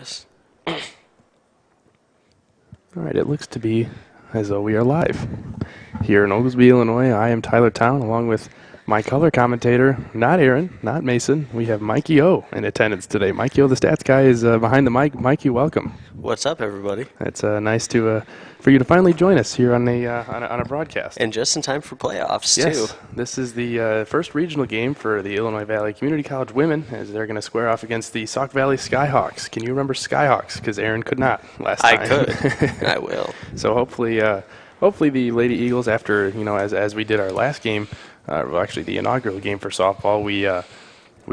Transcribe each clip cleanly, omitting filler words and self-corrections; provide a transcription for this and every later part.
Yes. All right, it looks to be as though we are live. Here in Oglesby, Illinois, I am Tyler Town, along with my color commentator, not Aaron, not Mason. We have Mikey O in attendance today. Mikey O, the stats guy, is behind the mic. Mikey, welcome. What's up, everybody? It's nice to for you to finally join us here on a broadcast. And just in time for playoffs, yes, too. This is the first regional game for the Illinois Valley Community College women, as they're going to square off against the Sauk Valley Skyhawks. Can you remember Skyhawks? Because Aaron could not last time. I could. I will. So hopefully the Lady Eagles, after as we did our last game, actually the inaugural game for softball, we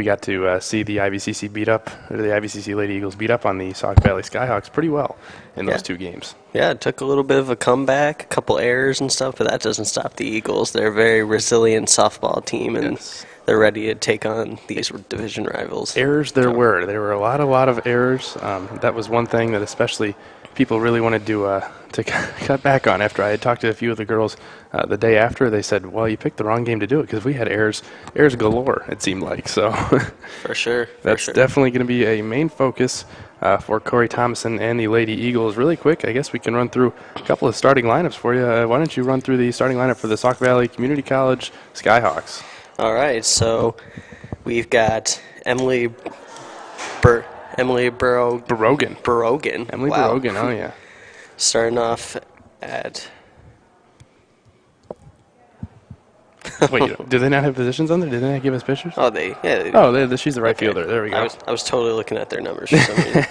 got to see the IVCC Lady Eagles beat up on the Sauk Valley Skyhawks pretty well in those two games. Yeah, it took a little bit of a comeback, a couple errors and stuff, but that doesn't stop the Eagles. They're a very resilient softball team, and they're ready to take on these division rivals. Errors there were a lot of errors. That was one thing that especially people really wanted to cut back on. After I had talked to a few of the girls the day after, they said, well, you picked the wrong game to do it because we had errors galore, it seemed like. So For sure. That's definitely going to be a main focus for Corey Thomason and the Lady Eagles. Really quick, I guess we can run through a couple of starting lineups for you. Why don't you run through the starting lineup for the Sauk Valley Community College Skyhawks? All right, so we've got Emily Brogan. Emily Wow. Brogan, oh yeah. Starting off at... Wait, do they not have positions on there? Did they not give us pictures? Oh, they do. Oh, she's the right fielder. There we go. I was totally looking at their numbers for some reason.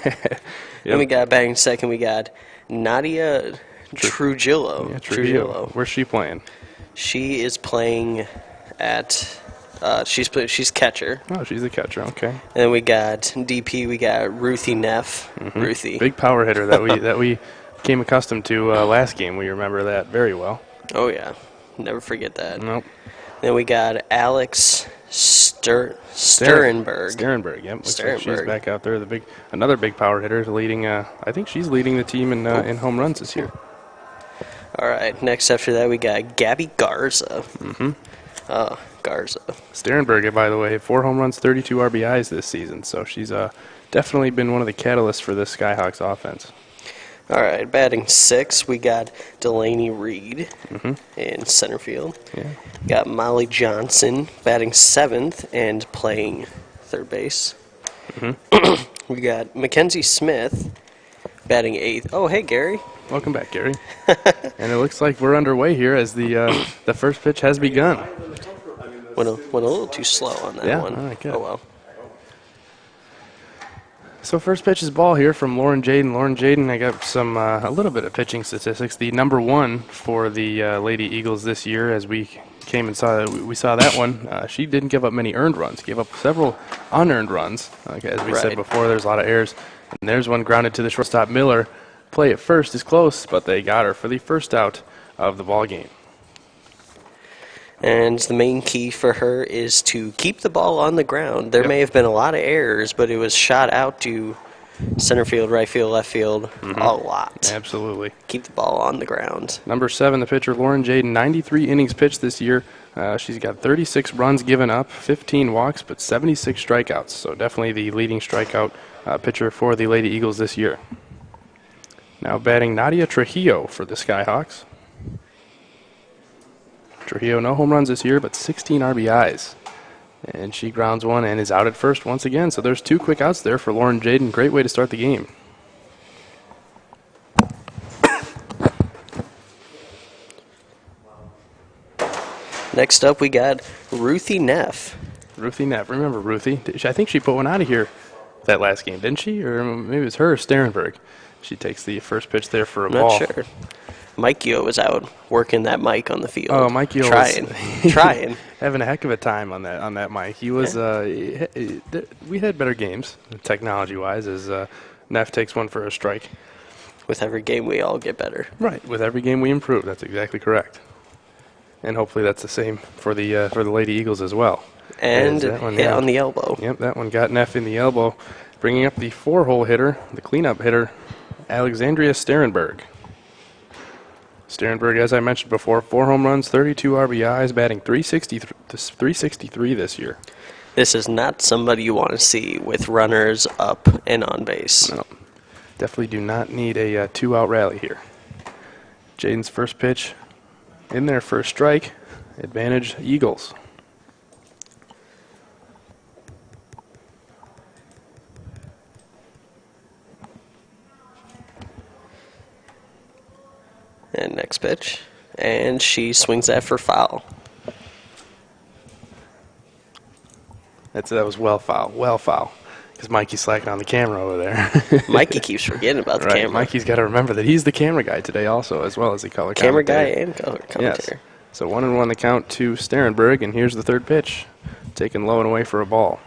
Then we got batting second, we got Nadia Trujillo. Yeah, Trujillo. Where's she playing? She is playing at... she's catcher. Oh, she's a catcher. Okay. And then we got DP. We got Ruthie Neff. Ruthie, big power hitter that we came accustomed to last game. We remember that very well. Oh yeah, never forget that. Nope. Then we got Alex Sternberg. Sternberg. Yep. Looks like she's back out there. Another big power hitter, leading. I think she's leading the team in home runs this year. All right. Next after that, we got Gabby Garza. Garza. Sternberg, by the way, 4 home runs, 32 RBIs this season. So she's definitely been one of the catalysts for this Skyhawks offense. All right, batting 6, we got Delaney Reed in center field. Yeah. Got Molly Johnson batting 7th and playing third base. We got Mackenzie Smith batting 8th. Oh, hey, Gary. Welcome back, Gary. And it looks like we're underway here as the first pitch has begun. Went a little too slow on that one. All right, good. Oh, well. So first pitch is ball here from Lauren Jaden. Lauren Jaden, I got a little bit of pitching statistics. The number 1 for the Lady Eagles this year, as we came and saw that one. She didn't give up many earned runs. Gave up several unearned runs. As we said before, there's a lot of errors. And there's one grounded to the shortstop Miller. Play at first is close, but they got her for the first out of the ball game. And the main key for her is to keep the ball on the ground. There may have been a lot of errors, but it was shot out to center field, right field, left field, a lot. Absolutely. Keep the ball on the ground. Number 7, the pitcher, Lauren Jaden, 93 innings pitched this year. She's got 36 runs given up, 15 walks, but 76 strikeouts. So definitely the leading strikeout pitcher for the Lady Eagles this year. Now batting Nadia Trujillo for the Skyhawks. Trujillo, no home runs this year, but 16 RBIs. And she grounds one and is out at first once again. So there's 2 quick outs there for Lauren Jaden. Great way to start the game. Next up, we got Ruthie Neff. Ruthie Neff. Remember Ruthie? I think she put one out of here that last game, didn't she? Or maybe it was her or Sternberg. She takes the first pitch there for a ball. Not sure. Mikey was out working that mic on the field. Oh, Mikey trying, having a heck of a time on that mic. He was. We had better games, technology-wise, as Neff takes one for a strike. With every game, we all get better. Right. With every game, we improve. That's exactly correct. And hopefully, that's the same for the Lady Eagles as well. And hit on the elbow. Yep, that one got Neff in the elbow, bringing up the 4-hole hitter, the cleanup hitter, Alexandria Sternberg. Sternberg, as I mentioned before, 4 home runs, 32 RBIs, batting 363 this year. This is not somebody you want to see with runners up and on base. No. Definitely do not need a two-out rally here. Jaden's first pitch in there for a strike. Advantage Eagles. And next pitch. And she swings that for foul. That was well foul. Because Mikey's slacking on the camera over there. Mikey keeps forgetting about the Right, camera. Mikey's got to remember that he's the camera guy today also, as well as the color Camera guy commentator. and color commentator. Yes. So 1-1 the count to Sterenberg, and here's the third pitch. Taken low and away for a ball.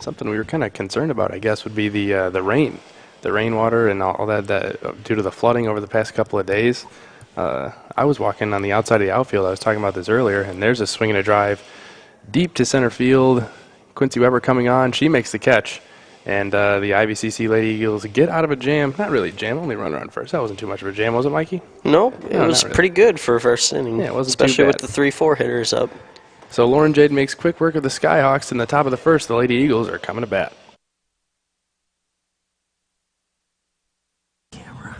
Something we were kind of concerned about, I guess, would be the rain. The rainwater and all that due to the flooding over the past couple of days. I was walking on the outside of the outfield. I was talking about this earlier, and there's a swing and a drive deep to center field. Quincy Weber coming on. She makes the catch. And the IVCC Lady Eagles get out of a jam. Not really a jam, only runner on first. That wasn't too much of a jam, was it, Mikey? Nope, it No, was not really. pretty good for first inning. Yeah, it wasn't too especially with bad. the 3-4 hitters up. So Lauren Jade makes quick work of the Skyhawks. In the top of the first, the Lady Eagles are coming to bat.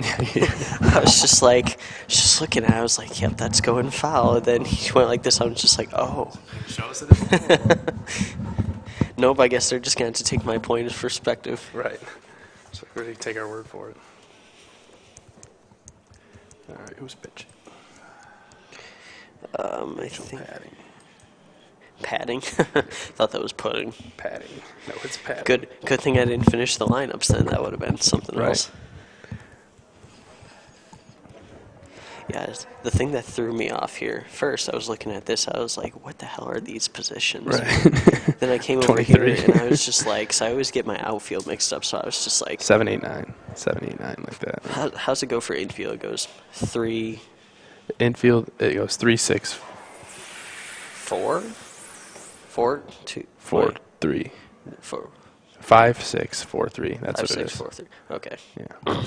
I was just looking at it. I was like, yep, that's going foul. And then he went like this. I was just like, oh. Shows it. Nope, I guess they're just going to have to take my point of perspective. Right. So we're going to take our word for it. All right, who's pitching? I think padding. Thought that was pudding. Padding. No, it's padding. Good thing I didn't finish the lineups then. That would have been something Right. else. Yeah, the thing that threw me off here, first I was looking at this, I was like, what the hell are these positions? Right. Then I came over here 23. and I was just like, so I always get my outfield mixed up, so I was just like, 789. 789, like that. how's it go for infield? It goes 3, Infield, it goes 3-6, 4? 4, 2, 4, 3. 4, 5, 6, 4, 3. That's 5, what it 6, is. 4, 3. Okay. Yeah.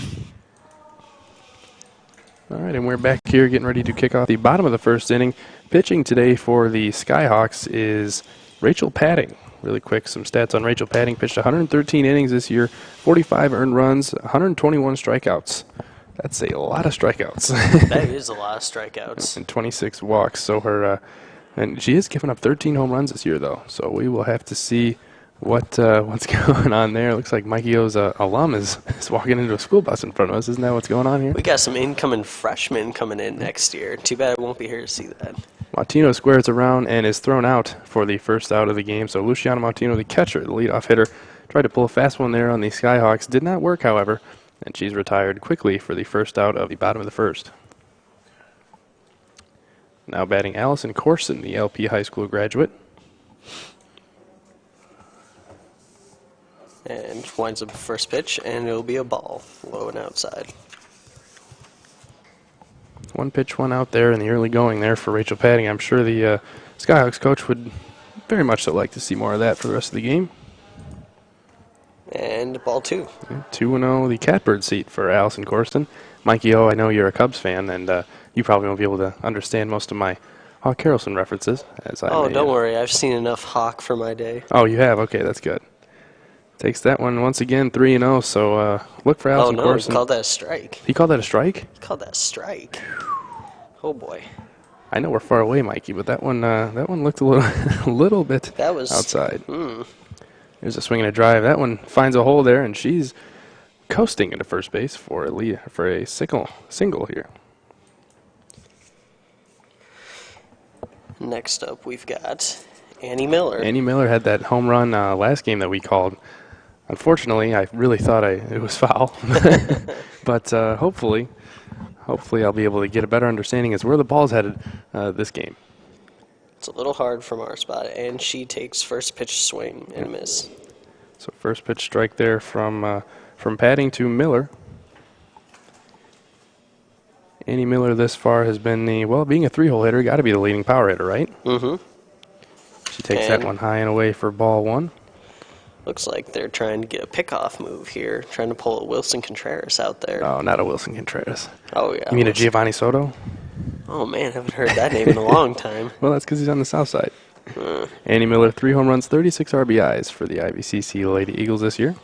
All right, and we're back here getting ready to kick off the bottom of the first inning. Pitching today for the Skyhawks is Rachel Padding. Really quick, some stats on Rachel Padding. Pitched 113 innings this year, 45 earned runs, 121 strikeouts. That's a lot of strikeouts. That is a lot of strikeouts. And 26 walks. So and she has given up 13 home runs this year, though. So we will have to see what's going on there. Looks like Mikey O's alum is walking into a school bus in front of us. Isn't that what's going on here? We got some incoming freshmen coming in next year. Too bad I won't be here to see that. Martino squares around and is thrown out for the first out of the game. So Luciano Martino, the catcher, the leadoff hitter, tried to pull a fast one there on the Skyhawks. Did not work, however, and she's retired quickly for the first out of the bottom of the first. Now batting Allison Corson, the LP high school graduate. And winds up first pitch, and it'll be a ball, low and outside. One pitch, one out there in the early going there for Rachel Padding. I'm sure the Skyhawks coach would very much so like to see more of that for the rest of the game. And ball 2. 2-0, the catbird seat for Allison Corson. Mikey O, I know you're a Cubs fan, and you probably won't be able to understand most of my Hawk Harrelson references. Don't worry, I've seen enough Hawk for my day. Oh, you have? Okay, that's good. Takes that one once again, 3-0, so look for Allison Corson. He called that a strike. He called that a strike? He called that a strike. Oh, boy. I know we're far away, Mikey, but that one looked a little, a little bit That was outside. There's a swing and a drive. That one finds a hole there, and she's coasting into first base for a single here. Next up, we've got Annie Miller. Annie Miller had that home run last game that we called. Unfortunately, I really thought it was foul. But hopefully I'll be able to get a better understanding as where the ball's headed this game. It's a little hard from our spot, and she takes first pitch swing and miss. So first pitch strike there from Padding to Miller. Annie Miller this far has been being a 3-hole hitter, got to be the leading power hitter, right? Mm-hmm. She takes that one high and away for ball 1. Looks like they're trying to get a pickoff move here, trying to pull a Wilson Contreras out there. Oh, not a Wilson Contreras. Oh, yeah. You mean a Giovanni Soto? Oh, man, I haven't heard that name in a long time. Well, that's because he's on the south side. Annie Miller, 3 home runs, 36 RBIs for the IVCC Lady Eagles this year.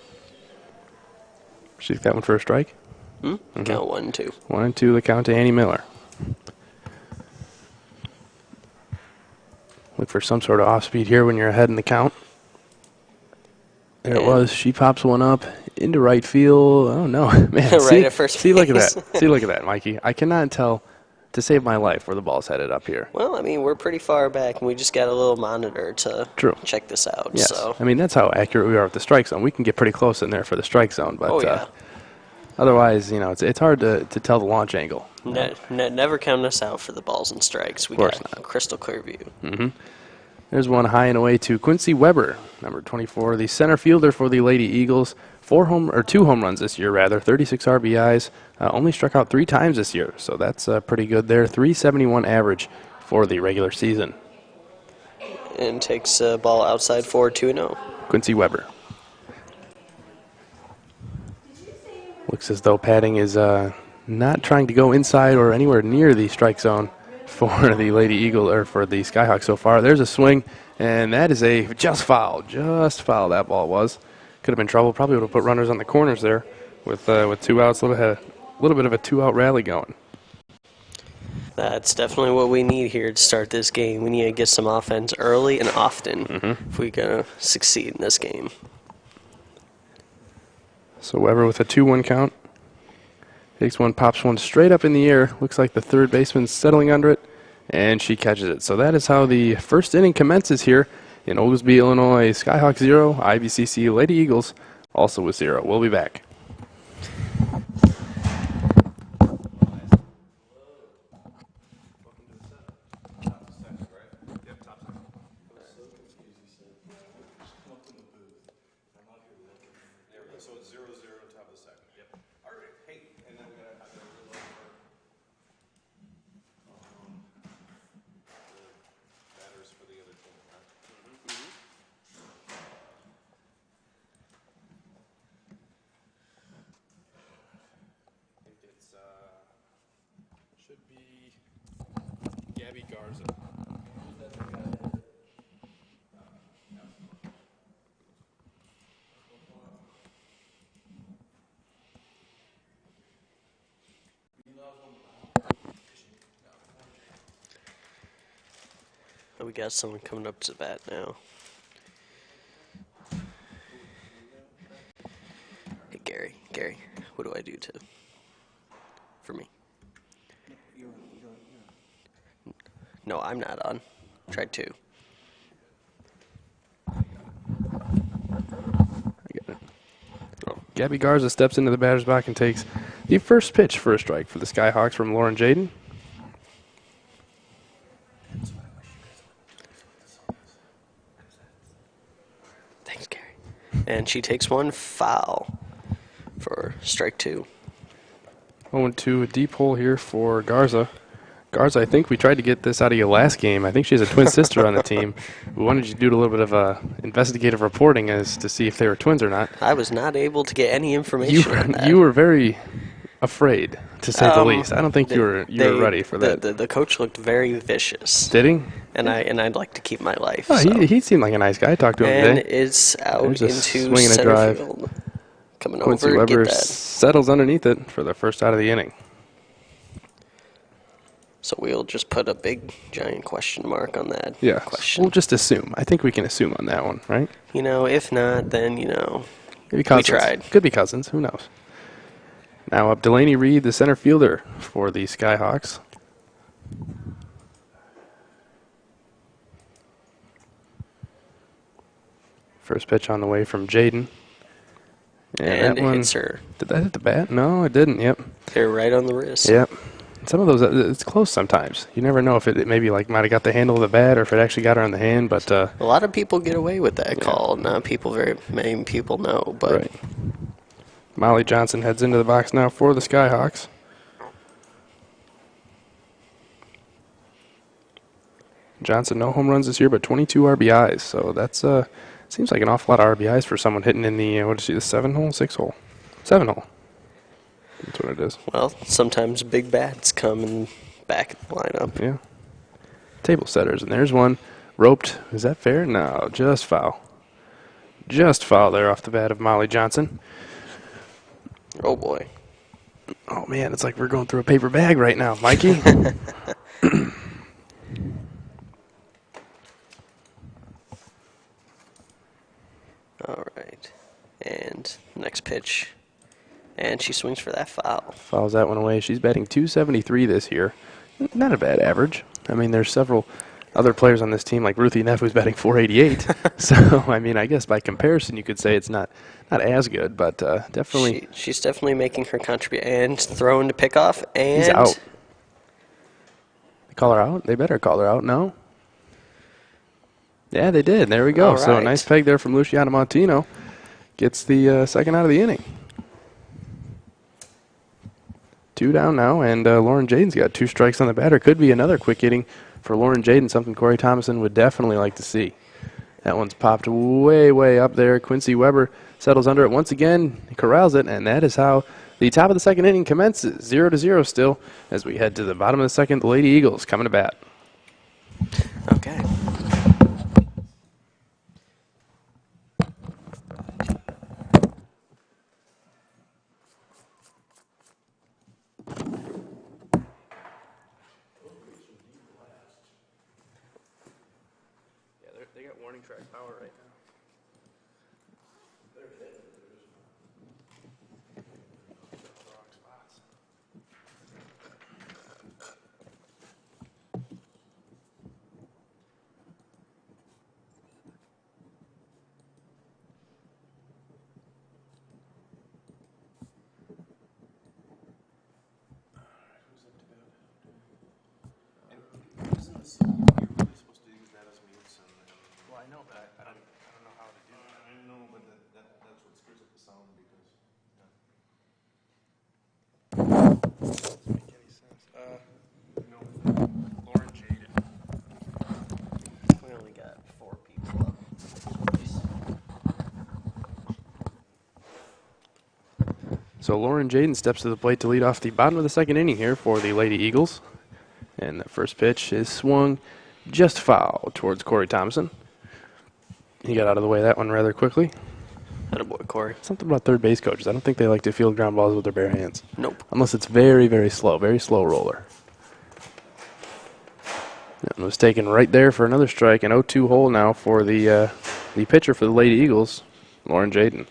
She's got one for a strike. Count 1 and 2. 1 and 2, the count to Annie Miller. Look for some sort of off speed here when you're ahead in the count. There it was. She pops one up into right field. Oh, no. Man, Right at first see, look at base. that. See, look at that, Mikey. I cannot tell to save my life where the ball's headed up here. Well, I mean, we're pretty far back, and we just got a little monitor to check this out. Yes. So. I mean, that's how accurate we are with the strike zone. We can get pretty close in there for the strike zone, but Oh, yeah. otherwise, you know, it's hard to tell the launch angle. Never count us out for the balls and strikes. We got a crystal clear view. There's one high and away to Quincy Weber, number 24, the center fielder for the Lady Eagles. 2 home runs this year, rather. 36 RBIs. Only struck out 3 times this year, so that's pretty good there. 371 average for the regular season. And takes a ball outside for 2-0. Quincy Weber. Looks as though Padding is not trying to go inside or anywhere near the strike zone for the Lady Eagle, or for the Skyhawks so far. There's a swing, and that is a just foul. Just foul that ball was. Could have been trouble. Probably would have put runners on the corners there with 2 outs. A little bit of a 2-out rally going. That's definitely what we need here to start this game. We need to get some offense early and often if we're going to succeed in this game. So Weber with a 2-1 count. Takes one, pops one straight up in the air. Looks like the third baseman's settling under it, and she catches it. So that is how the first inning commences here in Oglesby, Illinois. Skyhawks 0, IBCC Lady Eagles also with 0. We'll be back. Should be Gabby Garza. We got someone coming up to the bat now. Hey, Gary, what do I do for me? No, I'm not on. Tried 2. Gabby Garza steps into the batter's box and takes the first pitch for a strike for the Skyhawks from Lauren Jaden. Thanks, Gary. And she takes one foul for strike 2. 0-2, a deep hole here for Garza. Garza, I think we tried to get this out of you last game. I think she has a twin sister on the team. We wanted you to do a little bit of investigative reporting as to see if they were twins or not. I was not able to get any information on that. You were very afraid, to say the least. I don't think you were ready for that. The coach looked very vicious. Did he? And I'd like to keep my life. Oh, so. he seemed like a nice guy. I talked to him And today. it's out There's a into swing and a center drive. field. Coming Quincy over, Weber get that. settles underneath it for the first out of the inning. So we'll just put a big, giant question mark on that Yeah, question. we'll just assume. I think we can assume on that one, right? You know, if not, then, Maybe Cousins. we tried. Could be Cousins. Who knows? Now up Delaney Reed, the center fielder for the Skyhawks. First pitch on the way from Jaden. And that it one, hits her. Did that hit the bat? No, it didn't. Yep. They're right on the wrist. Yep. Some of those, it's close sometimes. You never know if it maybe might have got the handle of the bat or if it actually got her on the hand. But A lot of people get away with that call. Not very many people know. But right. Molly Johnson heads into the box now for the Skyhawks. Johnson, no home runs this year, but 22 RBIs. So that's seems like an awful lot of RBIs for someone hitting in the, the 7-hole, 6-hole? 7-hole. That's what it is. Well, sometimes big bats come in back of the lineup. Yeah. Table setters, and there's one. Roped. Is that fair? No, just foul. Just foul there off the bat of Molly Johnson. Oh, boy. Oh, man, it's like we're going through a paper bag right now, Mikey. All right. And next pitch. And she swings for that foul. Fouls that one away. She's batting .273 this year. Not a bad average. I mean, there's several other players on this team, like Ruthie Neff, who's batting .488. So, I mean, I guess by comparison, you could say it's not as good, but definitely. She's definitely making her contribution. And throwing to pick off. And He's out. They call her out? They better call her out, no? Yeah, they did. There we go. All So, a right. nice peg there from Luciana Montino. Gets the second out of the inning. 2 down now, and Lauren Jaden's got 2 strikes on the batter. Could be another quick inning for Lauren Jaden, something Corey Thomason would definitely like to see. That one's popped way, way up there. Quincy Weber settles under it once again, corrals it, and that is how the top of the second inning commences. 0-0 still as we head to the bottom of the second. The Lady Eagles coming to bat. Okay. Yeah, they got warning track power right now. Well, I know, but I don't know how to do that. I know, but that's what screws up the sound because. Doesn't make any sense. Lauren Jaden. We only got 4 people up. So Lauren Jaden steps to the plate to lead off the bottom of the second inning here for the Lady Eagles. And the first pitch is swung just foul towards Corey Thompson. He got out of the way of that one rather quickly. Attaboy, Corey. Something about third base coaches. I don't think they like to field ground balls with their bare hands. Nope. Unless it's very, very slow roller. And was taken right there for another strike. An 0-2 hole now for the pitcher for the Lady Eagles, Lauren Jaden.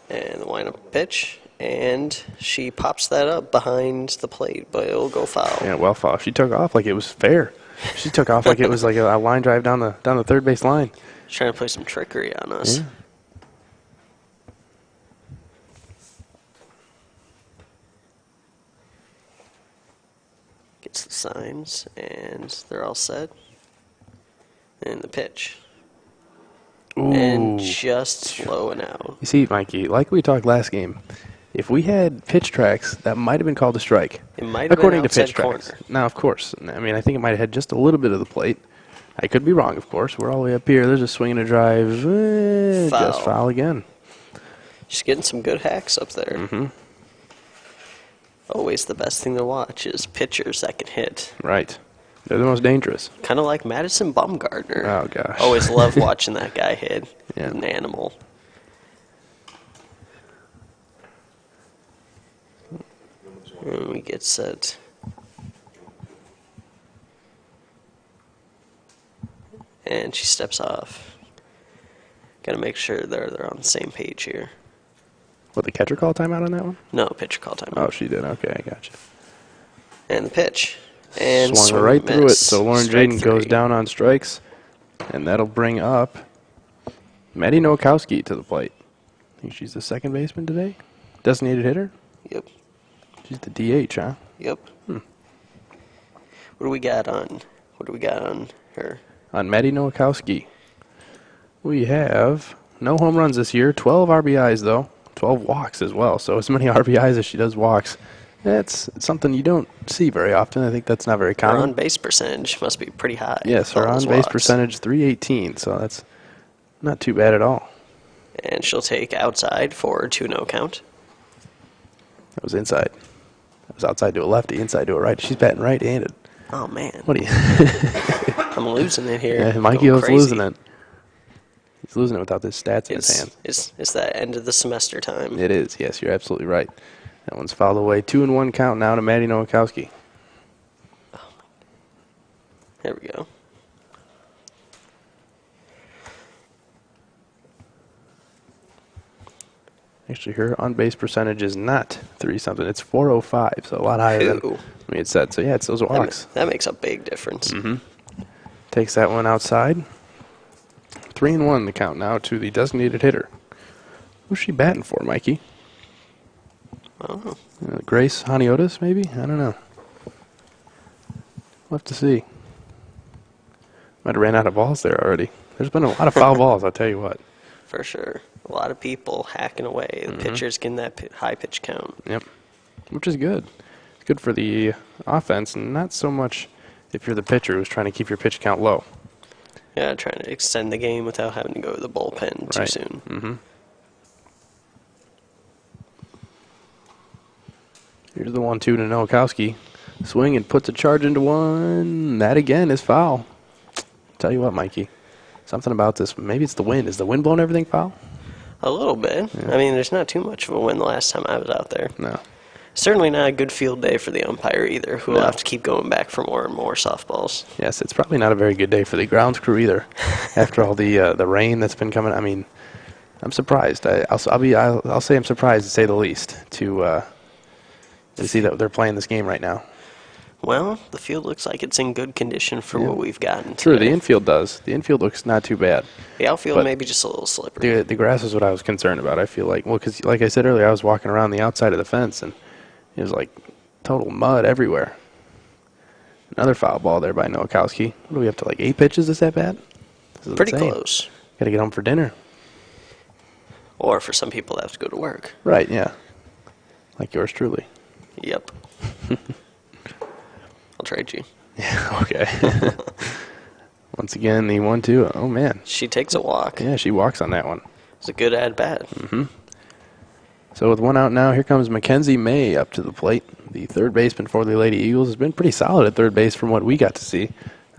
And the windup pitch. And she pops that up behind the plate, but it'll go foul. Yeah, well foul. She took off like it was fair. She took off like it was like a line drive down the third base line. She's trying to play some trickery on us. Yeah. Gets the signs, and they're all set. And the pitch. Ooh. And just slowing out. You see, Mikey, like we talked last game, if we had pitch tracks, that might have been called a strike. It might have according been to pitch outside corner. tracks. Now, of course, I mean, I think it might have had just a little bit of the plate. I could be wrong, of course. We're all the way up here. There's a swing and a drive. Just foul again. She's getting some good hacks up there. Mm-hmm. Always the best thing to watch is pitchers that can hit. Right. They're the most dangerous. Kind of like Madison Bumgarner. Oh, gosh. Always love watching that guy hit. Yeah. An animal. And we get set. And she steps off. Got to make sure they're on the same page here. What, the catcher call timeout on that one? No, pitcher call time. Oh, she did. Okay, I gotcha. And the pitch. And swung right through it. miss. So Lauren Strike Jaden goes 3. down on strikes, and that'll bring up Maddie Nowakowski to the plate. I think she's the second baseman today. Designated hitter. Yep. She's the DH, huh? Yep. What do we got on her? On Maddie Nowakowski, we have no home runs this year. 12 RBIs though. 12 walks as well. So as many RBIs as she does walks. That's something you don't see very often. I think that's not very Her common. on base percentage must be pretty high. Yes, with her all on those base walks. percentage 318. So that's not too bad at all. And she'll take outside for a 2-0 count. That was inside. That was outside to a lefty, inside to a right. She's batting right-handed. Oh man, What are you? I'm losing it here. Yeah, Mikey Going was crazy. losing it. He's losing it without his stats in his hand. It's that end of the semester time. It is, yes, you're absolutely right. That one's fouled away. 2-1 count now to Maddie Nowakowski. There we go. Actually, her on-base percentage is not 3-something. It's 405, so a lot higher than Ooh. we had said. So, yeah, it's those walks. That makes a big difference. Takes that one outside. 3-1 the count now to the designated hitter. Who's she batting for, Mikey? Oh. Grace Haniotis, maybe? I don't know. We'll have to see. Might have ran out of balls there already. There's been a lot of foul balls, I'll tell you what. For sure. A lot of people hacking away. The pitcher's getting that high pitch count. Yep. Which is good. It's good for the offense, and not so much if you're the pitcher who's trying to keep your pitch count low. Yeah, trying to extend the game without having to go to the bullpen too soon. Here's the 1-2 to Nowakowski. Swing and puts a charge into one. That again is foul. Tell you what, Mikey. Something about this. Maybe it's the wind. Is the wind blowing everything foul? A little bit. Yeah. I mean, there's not too much of a win the last time I was out there. No. Certainly not a good field day for the umpire either, who will have to keep going back for more and more softballs. Yes, it's probably not a very good day for the grounds crew either. After all the rain that's been coming, I mean, I'm surprised. I'll say I'm surprised to say the least to see that they're playing this game right now. Well, the field looks like it's in good condition for what we've gotten. True, today. the infield does. The infield looks not too bad. The outfield maybe just a little slippery. The grass is what I was concerned about. I feel like, well, because like I said earlier, I was walking around the outside of the fence and it was like total mud everywhere. Another foul ball there by Nowakowski. What do we have to, like 8 pitches this at bat? Pretty close. Got to get home for dinner. Or for some people that have to go to work. Right, yeah. Like yours truly. Yep. I'll trade you. Yeah, okay. Once again, the 1-2. Oh, man. She takes a walk. Yeah, she walks on that one. It's a good at-bat. So with one out now, here comes Mackenzie May up to the plate. The third baseman for the Lady Eagles has been pretty solid at third base from what we got to see.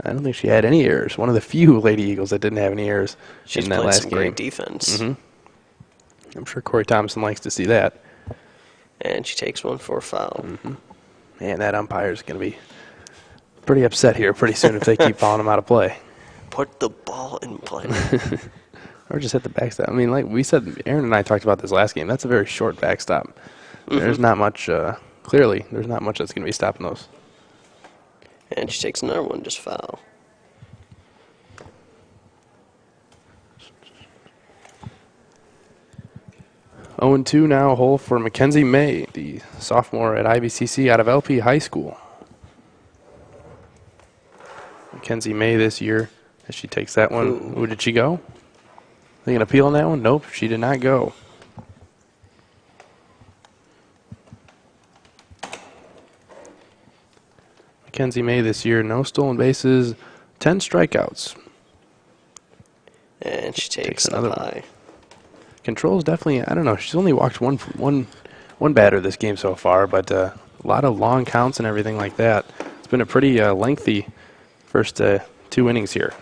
I don't think she had any errors. One of the few Lady Eagles that didn't have any errors in that last game. She's played some great defense. I'm sure Corey Thompson likes to see that. And she takes one for a foul. Man, that umpire's going to be pretty upset here pretty soon if they keep following him out of play. Put the ball in play. Or just hit the backstop. I mean, like we said, Aaron and I talked about this last game. That's a very short backstop. There's not much, clearly, there's not much that's going to be stopping those. And she takes another one, just foul. Oh, 0-2 now, hole for Mackenzie May, the sophomore at IBCC out of LP High School. Mackenzie May this year, as she takes that one. Who did she go? They going to appeal on that one? Nope, she did not go. Mackenzie May this year, no stolen bases, 10 strikeouts. And she takes another high. Controls definitely, I don't know, she's only walked one batter this game so far, but a lot of long counts and everything like that. It's been a pretty lengthy first 2 innings here.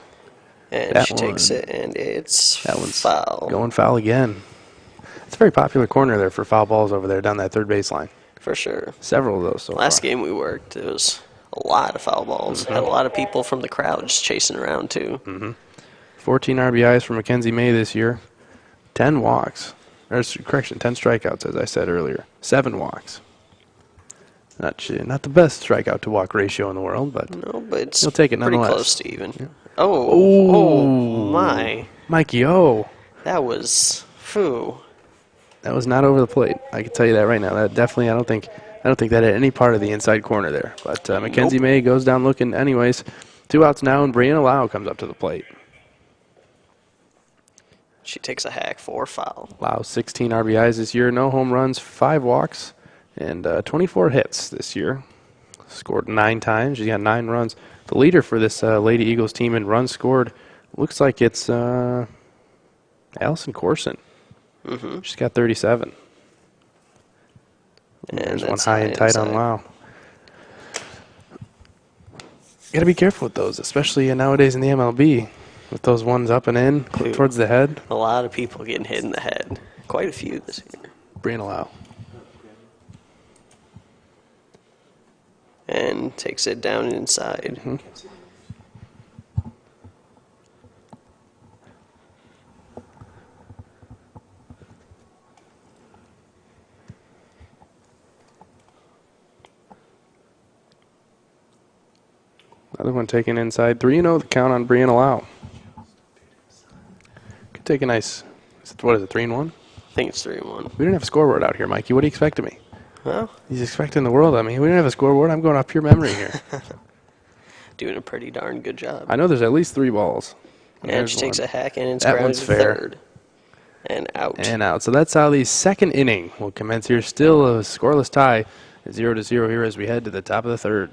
And she takes it, and it's foul. Going foul again. It's a very popular corner there for foul balls over there down that third baseline. For sure. Several of those so Last far. game we worked, it was a lot of foul balls. Had a lot of people from the crowd just chasing around, too. 14 RBIs for Mackenzie May this year. 10 walks. Correction, 10 strikeouts, as I said earlier. 7 walks. Not the best strikeout to walk ratio in the world, but no, but it's you'll take it pretty nonetheless. close to even. Yeah. Oh my! Mikey, that was that was not over the plate. I can tell you that right now. That definitely, I don't think that had any part of the inside corner there. But Mackenzie May goes down looking anyways. 2 outs now, and Brianna Lau comes up to the plate. She takes a hack for foul. Lau 16 RBIs this year, no home runs, 5 walks, and 24 hits this year. Scored 9 times. She's got 9 runs. The leader for this Lady Eagles team in runs scored looks like it's Allison Corson. She's got 37. And there's one high and tight on Lau. You got to be careful with those, especially nowadays in the MLB. with those ones up and in Dude. towards the head. A lot of people getting hit in the head. Quite a few this year. Brianna Lau. And takes it down and inside. Another one taken inside. 3-0 the count on Brianna Lau. Could take a nice, what is it, 3-1? I think it's 3-1. We didn't have a scoreboard out here, Mikey. What do you expect of me? Well, He's expecting the world of me. We didn't have a scoreboard. I'm going off pure memory here. doing a pretty darn good job. I know there's at least 3 balls. And she takes a hack and it's That grounded one's to fair. third. And out. And out. So that's how the second inning will commence here. Still a scoreless tie, 0-0 here as we head to the top of the third.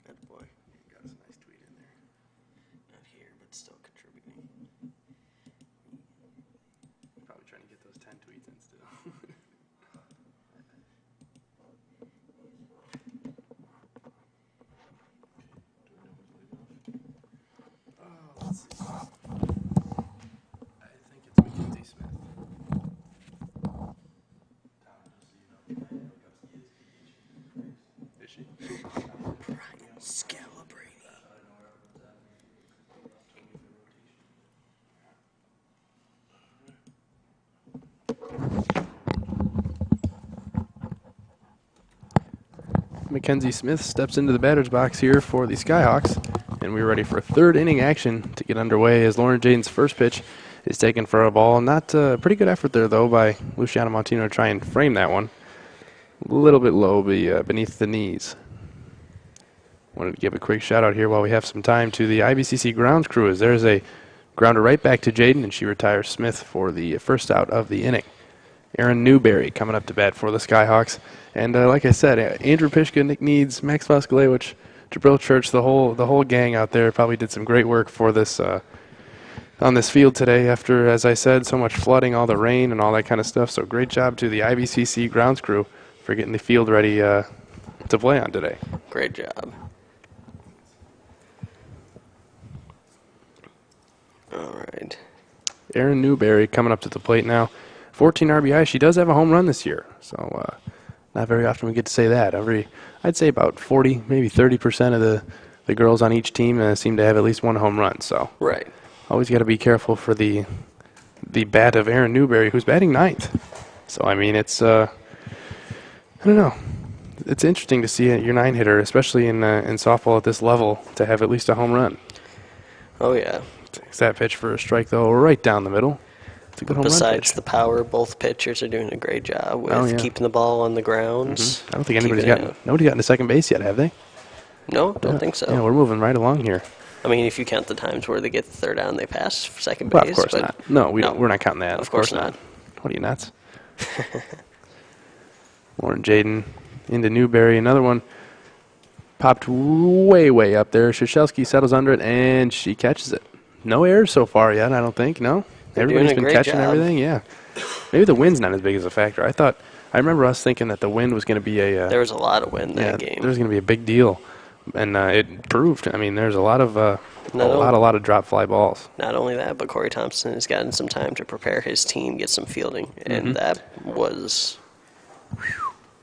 Good boy. Got us a nice tweet in there. Not here, but still contributing. Probably trying to get those 10 tweets in still. Let's see. I think it's Mackenzie Smith. Is she? Brian Scalabrine. Mackenzie Smith steps into the batter's box here for the Skyhawks, and we're ready for third inning action to get underway as Lauren Jaden's first pitch is taken for a ball. Not a pretty good effort there, though, by Luciano Montino to try and frame that one. A little bit low beneath the knees. Wanted to give a quick shout out here while we have some time to the IBCC grounds crew, as there's a grounder right back to Jaden, and she retires Smith for the first out of the inning. Aaron Newberry coming up to bat for the Skyhawks. And like I said, Andrew Pishka, Nick Needs, Max Voskalewicz, Jabril Church, the whole gang out there probably did some great work for this on this field today after, as I said, so much flooding, all the rain and all that kind of stuff. So great job to the IBCC grounds crew for getting the field ready to play on today. Great job. All right. Aaron Newberry coming up to the plate now. 14 RBI. She does have a home run this year, so not very often we get to say that. I'd say about 40, maybe 30% of the girls on each team seem to have at least one home run. So Right. always got to be careful for the bat of Aaron Newberry, who's batting ninth. So I mean, it's I don't know. It's interesting to see your 9-hitter, especially in softball at this level, to have at least a home run. Oh, yeah. Takes that pitch for a strike, though, right down the middle. It's a good home run Besides pitch. the power, both pitchers are doing a great job with Oh, yeah. keeping the ball on the grounds. I don't think anybody's keeping gotten nobody gotten to second base yet, have they? No, don't think so. Yeah, we're moving right along here. I mean, if you count the times where they get the third down, they pass for second Well, base. of course but not. No, we're not counting that. Of course not. What are you, nuts? Lauren Jaden into Newberry. Another one popped way up there. Shashelski settles under it, and she catches it. No errors so far yet, I don't think. No? Everybody's doing a been great catching job. everything. Yeah. Maybe the wind's not as big as a factor. I remember us thinking that the wind was going to be a There was a lot of wind that game. there was going to be a big deal, and it proved. I mean, there's a lot of drop fly balls. Not only that, but Corey Thompson has gotten some time to prepare his team, get some fielding, and that was...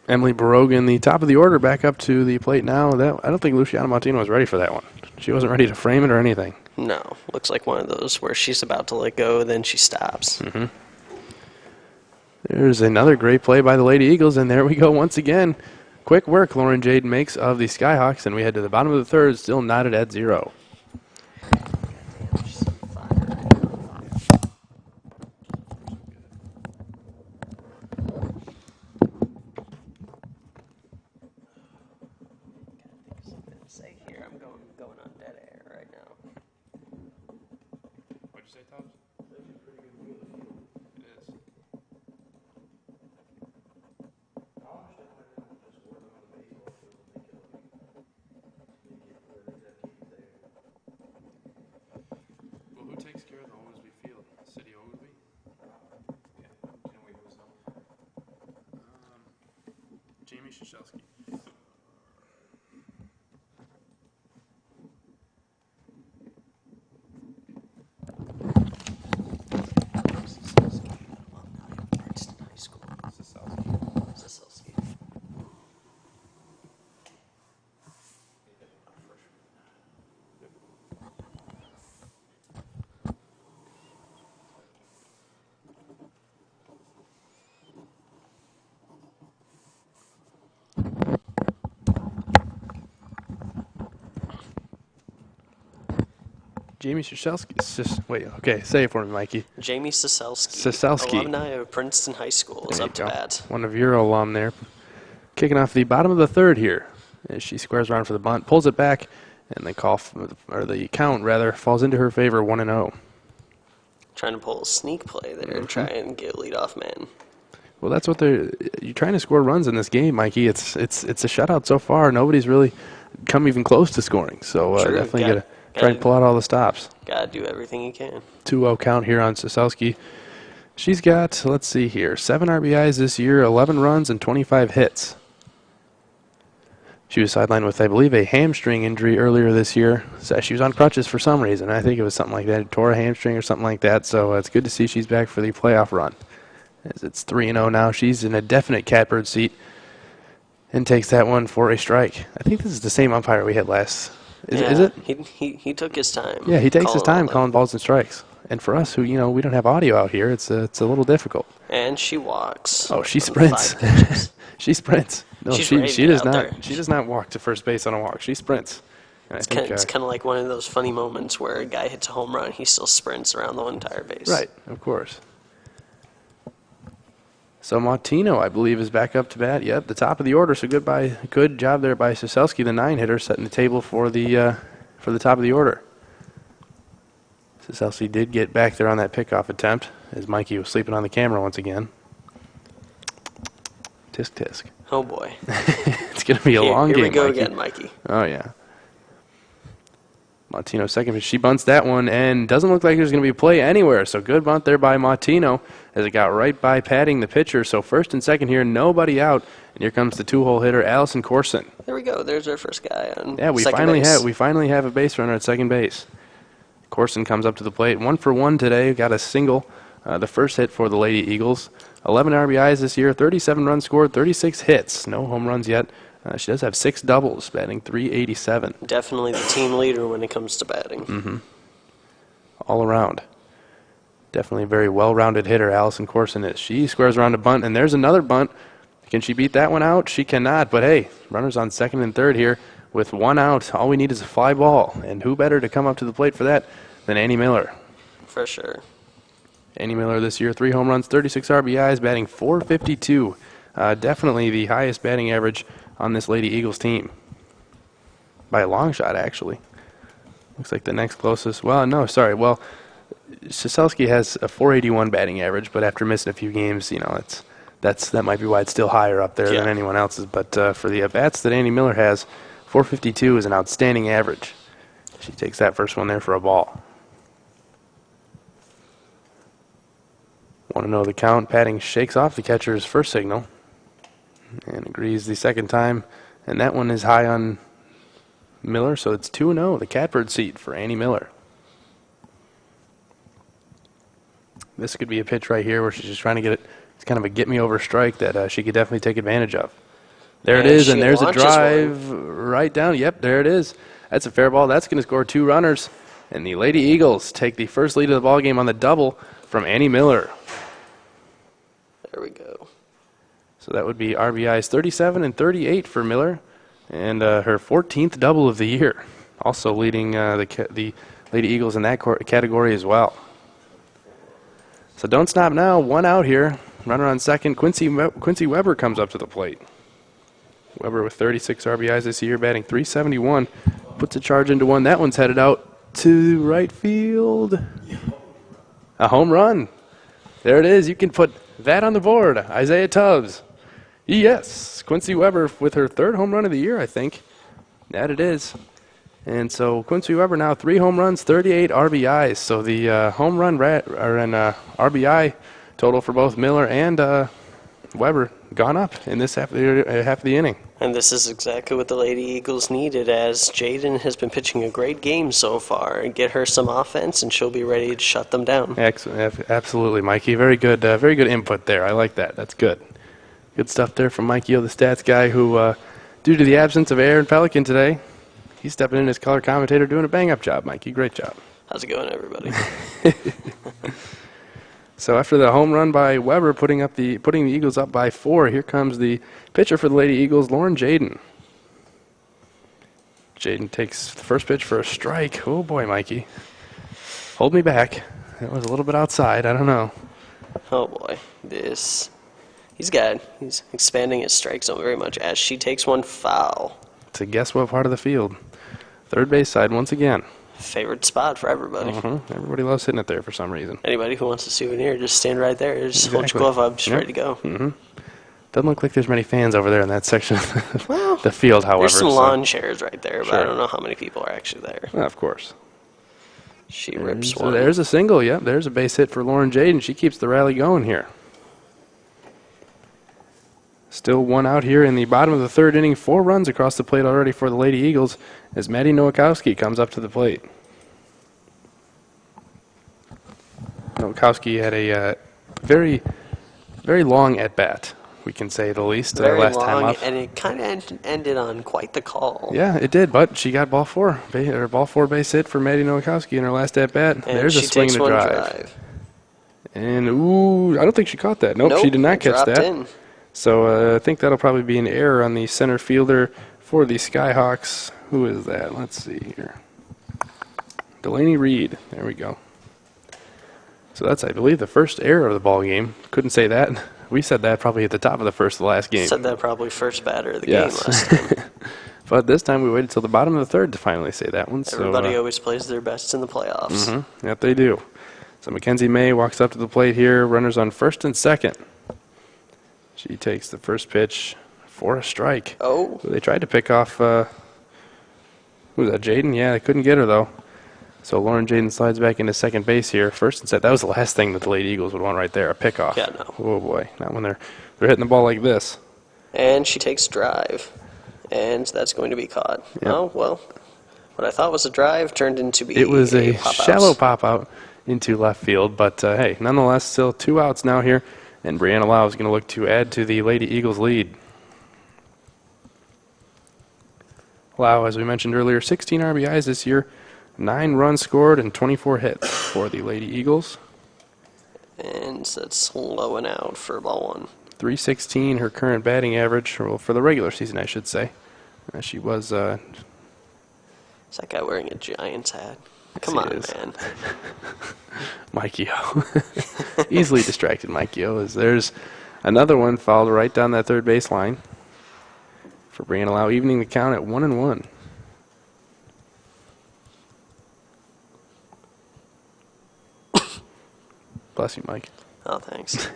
Emily Baroga in the top of the order, back up to the plate now. I don't think Luciana Montino was ready for that one. She wasn't ready to frame it or anything. No, looks like one of those where she's about to let go, then she stops. There's another great play by the Lady Eagles, and there we go once again. Quick work Lauren Jaden makes of the Skyhawks, and we head to the bottom of the third, still knotted at 0. Say here, I'm going on dead air right now. What'd you say, Tom? It is. Krzyzewski. Princeton High School. Sisowski. Jamie Krzyzewski. Wait, okay, say it for me, Mikey. Jamie Sisowski. Sisowski. Alumni of Princeton High School is There you up to go. bat. One of your alum there. Kicking off the bottom of the third here. As she squares around for the bunt, pulls it back, and the the count rather falls into her favor, 1-0. Trying to pull a sneak play there and try and get a leadoff man. Well, that's what you're trying to score runs in this game, Mikey. It's a shutout so far. Nobody's really come even close to scoring. So True. definitely gotta try and pull out all the stops. Gotta do everything you can. 2-0 count here on Sisowski. She's got, let's see here, 7 RBIs this year, 11 runs, and 25 hits. She was sidelined with, I believe, a hamstring injury earlier this year. So she was on crutches for some reason. I think it was something like that. Tore a hamstring or something like that. So it's good to see she's back for the playoff run. As it's 3-0 now. She's in a definite catbird seat and takes that one for a strike. I think this is the same umpire we had last. Is it? He took his time. Yeah, he takes his time calling calling balls and strikes. And for us, who we don't have audio out here, it's a little difficult. And she walks. Oh, she on sprints. 5 pitches. She sprints. No, She's she raving does out not. there. She does not walk to first base on a walk. She sprints. And It's kind of like one of those funny moments where a guy hits a home run, he still sprints around the whole entire base. Right, of course. So Martino, I believe, is back up to bat. Yep, the top of the order. So good job there by Sisowski, the 9-hitter, setting the table for the top of the order. Sisowski did get back there on that pickoff attempt, as Mikey was sleeping on the camera once again. Tisk tisk. Oh boy. It's going to be a long game, Here we go Mikey. again, Mikey. Oh yeah. Martino second, she bunts that one, and doesn't look like there's going to be a play anywhere. So good bunt there by Martino, as it got right by patting the pitcher. So first and second here, nobody out, and here comes the 2-hole hitter, Allison Corson. There we go. There's our first guy on Yeah, we second finally base. have a base runner at second base. Corson comes up to the plate, 1 for 1 today. Got a single, the first hit for the Lady Eagles. 11 RBIs this year, 37 runs scored, 36 hits. No home runs yet. She does have 6 doubles, batting .387. Definitely the team leader when it comes to batting. All around. Definitely a very well-rounded hitter, Allison Corson is. She squares around a bunt, and there's another bunt. Can she beat that one out? She cannot, but hey, runners on second and third here with 1 out. All we need is a fly ball, and who better to come up to the plate for that than Annie Miller. For sure. Annie Miller this year, 3 home runs, 36 RBIs, batting .452. Definitely the highest batting average on this Lady Eagles team. By a long shot, actually. Looks like the next closest. Well, no, sorry. Well, Sisowski has a .481 batting average, but after missing a few games, that might be why it's still higher up there than anyone else's. But for the at-bats that Annie Miller has, .452 is an outstanding average. She takes that first one there for a ball. Want to know the count? Patting shakes off the catcher's first signal and agrees the second time. And that one is high on Miller, so it's 2-0, the catbird seat for Annie Miller. This could be a pitch right here where she's just trying to get it. It's kind of a get-me-over strike that she could definitely take advantage of. There it is, and there's a drive right down. Yep, there it is. That's a fair ball. That's going to score 2 runners. And the Lady Eagles take the first lead of the ballgame on the double from Annie Miller. There we go. So that would be RBIs 37 and 38 for Miller, and her 14th double of the year. Also leading the Lady Eagles in that category as well. So don't stop now. 1 out here. Runner on second. Quincy Weber comes up to the plate. Weber with 36 RBIs this year, batting .371. Puts a charge into one. That one's headed out to right field. A home run. There it is. You can put that on the board. Isaiah Tubbs. Yes. Quincy Weber with her 3rd home run of the year, I think. That it is. And so Quincy Weber now 3 home runs, 38 RBIs. So the home run RBI total for both Miller and Weber gone up in this half of the inning. And this is exactly what the Lady Eagles needed, as Jaden has been pitching a great game so far. And get her some offense, and she'll be ready to shut them down. Absolutely, Mikey. Very good input there. I like that. That's good. Good stuff there from Mikey O, the stats guy, who, due to the absence of Aaron Pelican today, he's stepping in as color commentator, doing a bang-up job, Mikey. Great job. How's it going, everybody? So after the home run by Weber, putting the Eagles up by 4, here comes the pitcher for the Lady Eagles, Lauren Jaden. Jaden takes the first pitch for a strike. Oh boy, Mikey. Hold me back. That was a little bit outside. I don't know. Oh boy, he's expanding his strike zone very much as she takes one foul. To guess what part of the field? Third base side once again. Favorite spot for everybody. Everybody loves hitting it there for some reason. Anybody who wants a souvenir, just stand right there. Just hold Exactly. your glove up, just Yep. ready to go. Doesn't look like there's many fans over there in that section of the field, however. There's some so- lawn chairs right there, but Sure. I don't know how many people are actually there. Well, of course. She rips So one. there's a single. Yep, there's a base hit for Lauren Jaden. She keeps the rally going here. Still one out here in the bottom of the third inning. 4 runs across the plate already for the Lady Eagles as Maddie Nowakowski comes up to the plate. Nowakowski had a very, very long at-bat, we can say the least, Very last long, time up. and it kind of ended on quite the call. Yeah, it did, but she got ball 4 base hit for Maddie Nowakowski in her last at-bat. And There's a she swing takes and a one drive. And, ooh, I don't think she caught that. Nope, she did not it catch dropped that. in. So I think that'll probably be an error on the center fielder for the Skyhawks. Who is that? Let's see here. Delaney Reed. There we go. So that's, I believe, the first error of the ball game. Couldn't say that. We said that probably at the top of the last game. Said that probably first batter of the Yes. game last time. But this time we waited till the bottom of the third to finally say that one. Everybody always plays their best in the playoffs. Yep, they do. So Mackenzie May walks up to the plate here. Runners on first and second. She takes the first pitch for a strike. Oh, They tried to pick off, who was that, Jaden? Yeah, they couldn't get her, though. So Lauren Jaden slides back into second base here. First and second. That was the last thing that the Lady Eagles would want right there, a pickoff. Yeah, no. Oh, boy. Not when they're hitting the ball like this. and she takes drive, and that's going to be caught. Yep. Oh, well, what I thought was a drive turned into be It was a pop-outs. shallow pop-out into left field, but, hey, nonetheless, still 2 outs now here, and Brianna Lau is going to look to add to the Lady Eagles lead. Lau, as we mentioned earlier, 16 RBIs this year, 9 runs scored, and 24 hits for the Lady Eagles. And that's slow and out for ball 1. 316, her current batting average, well, for the regular season, I should say. She was, Is that guy wearing a Giants hat? Come he on, is. man. Mikey O. Easily distracted Mikey O. As there's another one fouled right down that third base line for Brianna Lau, evening the count at 1-1. Bless you, Mike. Oh, thanks.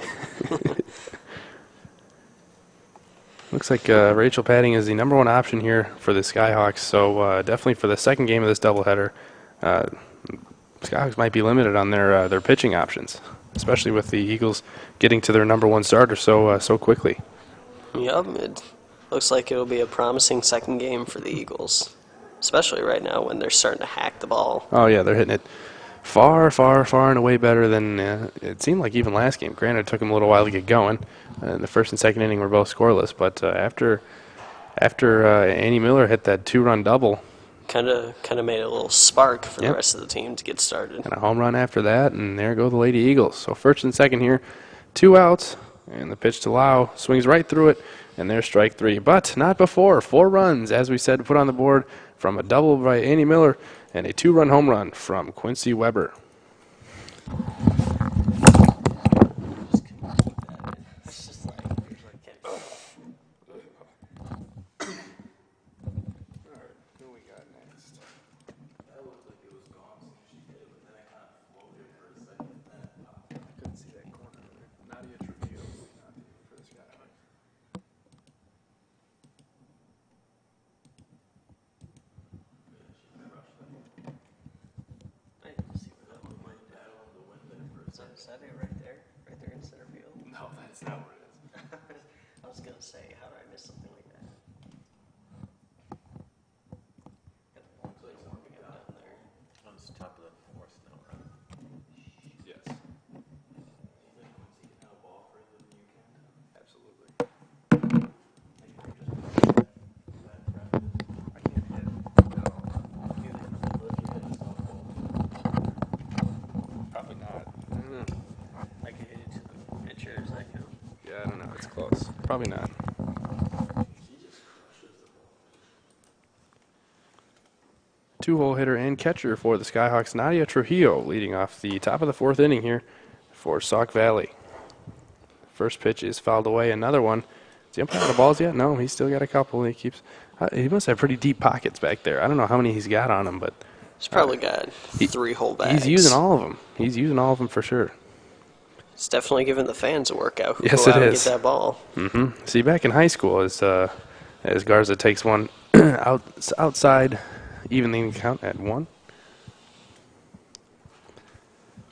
Looks like Rachel Padding is the number 1 option here for the Skyhawks. So definitely for the second game of this doubleheader, Skyhawks might be limited on their pitching options, especially with the Eagles getting to their number 1 starter so quickly. Yep, it looks like it'll be a promising second game for the Eagles, especially right now when they're starting to hack the ball. Oh yeah, they're hitting it far, far, far and away better than it seemed like even last game. Granted, it took them a little while to get going. The first and second inning were both scoreless, but after Annie Miller hit that 2-run double, Kind of made a little spark for Yep. the rest of the team to get started. and a home run after that, and there go the Lady Eagles. So first and second here, 2 outs, and the pitch to Lau swings right through it, and there's strike 3. But not before. 4 runs, as we said, put on the board from a double by Annie Miller and a 2-run home run from Quincy Weber. Is that it right there? Right there in center field? No, that's not what it is. was gonna say, how did I miss something like that? Got the ball plays warming up down there. On the top of the fourth now, right? Yes. Absolutely. I can't hit at all. Probably not. I don't know. I can hit it to the pitcher, is that count? Yeah, I don't know. It's close. Probably not. Two-hole hitter and catcher for the Skyhawks, Nadia Trujillo, leading off the top of the fourth inning here for Sauk Valley. First pitch is fouled away. Another one. Does he umpire the balls yet? No, he's still got a couple. He keeps. He must have pretty deep pockets back there. I don't know how many he's got on him, but He's probably got 3 whole bags. he's using all of them. He's using all of them for sure. It's definitely giving the fans a workout. Who Yes, go it out and is. get that ball. See, back in high school, as Garza takes one outside, evening count at 1.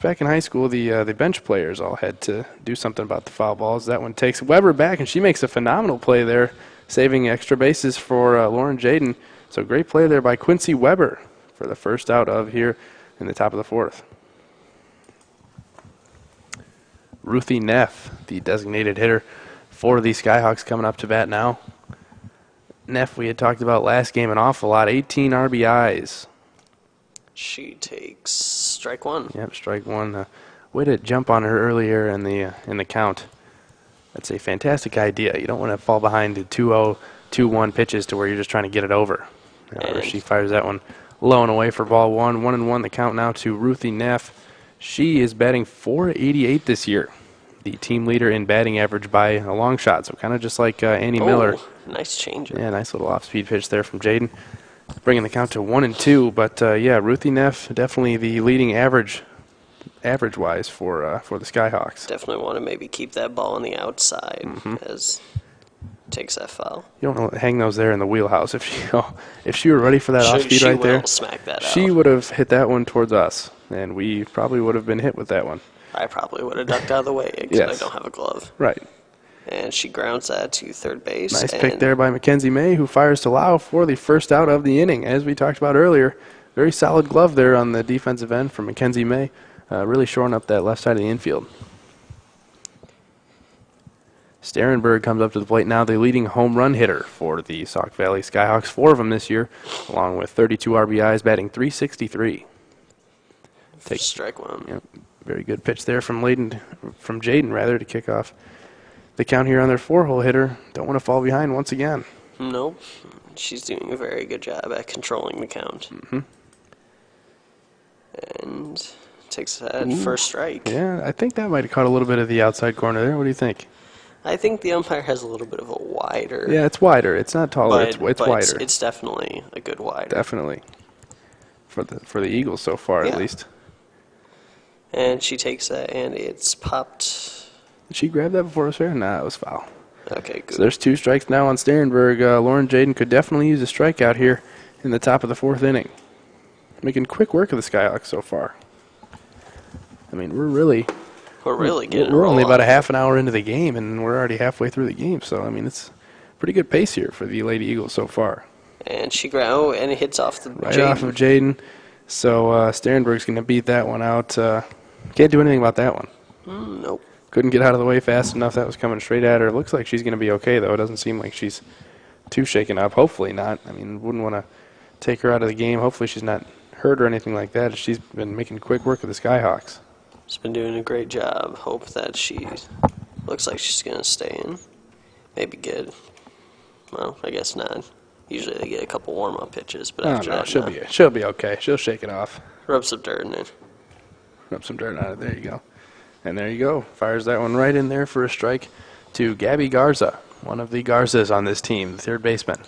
Back in high school, the bench players all had to do something about the foul balls. That one takes Weber back, and she makes a phenomenal play there, saving extra bases for Lauren Jaden. So great play there by Quincy Weber for the first out of here in the top of the fourth. Ruthie Neff, the designated hitter for the Skyhawks, coming up to bat now. Neff, we had talked about last game an awful lot, 18 RBIs. She takes strike 1. Yep, strike 1. Way to jump on her earlier in the count. That's a fantastic idea. You don't want to fall behind the 2-0, 2-1 pitches to where you're just trying to get it over. She fires that one low and away for ball 1. 1-1 the count now to Ruthie Neff. She is batting .488 this year. The team leader in batting average by a long shot. So kind of just like Annie Miller. Nice change. Yeah, nice little off-speed pitch there from Jaden. Bringing the count to 1-2. But, yeah, Ruthie Neff definitely the leading average-wise for the Skyhawks. Definitely want to maybe keep that ball on the outside as takes that foul. You don't want to hang those there in the wheelhouse. If she were ready for that off-speed right there, smack that she out. would have hit that one towards us. And we probably would have been hit with that one. I probably would have ducked out of the way because Yes. I don't have a glove. Right. And she grounds that to third base. Nice pick there by Mackenzie May, who fires to Lau for the first out of the inning. As we talked about earlier, very solid glove there on the defensive end from Mackenzie May, really shoring up that left side of the infield. Sterenberg comes up to the plate now, the leading home run hitter for the Sauk Valley Skyhawks. 4 of them this year, along with 32 RBIs, batting .363. Strike 1. Yep, very good pitch there from Jaden to kick off the count here on their 4-hole hitter. Don't want to fall behind once again. Nope. She's doing a very good job at controlling the count. And takes that first strike. Yeah, I think that might have caught a little bit of the outside corner there. What do you think? I think the umpire has a little bit of a wider. Yeah, it's wider. It's not taller. It's wider. It's definitely a good wider. Definitely. For the Eagles so far, at least. And she takes that, and it's popped. Did she grab that before it was fair? Nah, it was foul. Okay, good. So there's 2 strikes now on Sterenberg. Lauren Jaden could definitely use a strikeout here in the top of the 4th inning. Making quick work of the Skyhawks so far. I mean, we're really getting We're only about a rolling. half an hour into the game, and we're already halfway through the game. So, I mean, it's pretty good pace here for the Lady Eagles so far. And she and it hits off the Right off of Jaden. So Sterenberg's going to beat that one out. Can't do anything about that one. Nope. Couldn't get out of the way fast enough. That was coming straight at her. Looks like she's going to be okay, though. It doesn't seem like she's too shaken up. Hopefully not. I mean, wouldn't want to take her out of the game. Hopefully she's not hurt or anything like that. She's been making quick work of the Skyhawks. She's been doing a great job. Hope that looks like she's going to stay in. Maybe get, well, I guess not. Usually they get a couple warm-up pitches, but after that, she'll be okay. She'll shake it off. Rub some dirt in it. Rub some dirt on it. There you go. And there you go. Fires that one right in there for a strike to Gabby Garza, one of the Garzas on this team, the third baseman.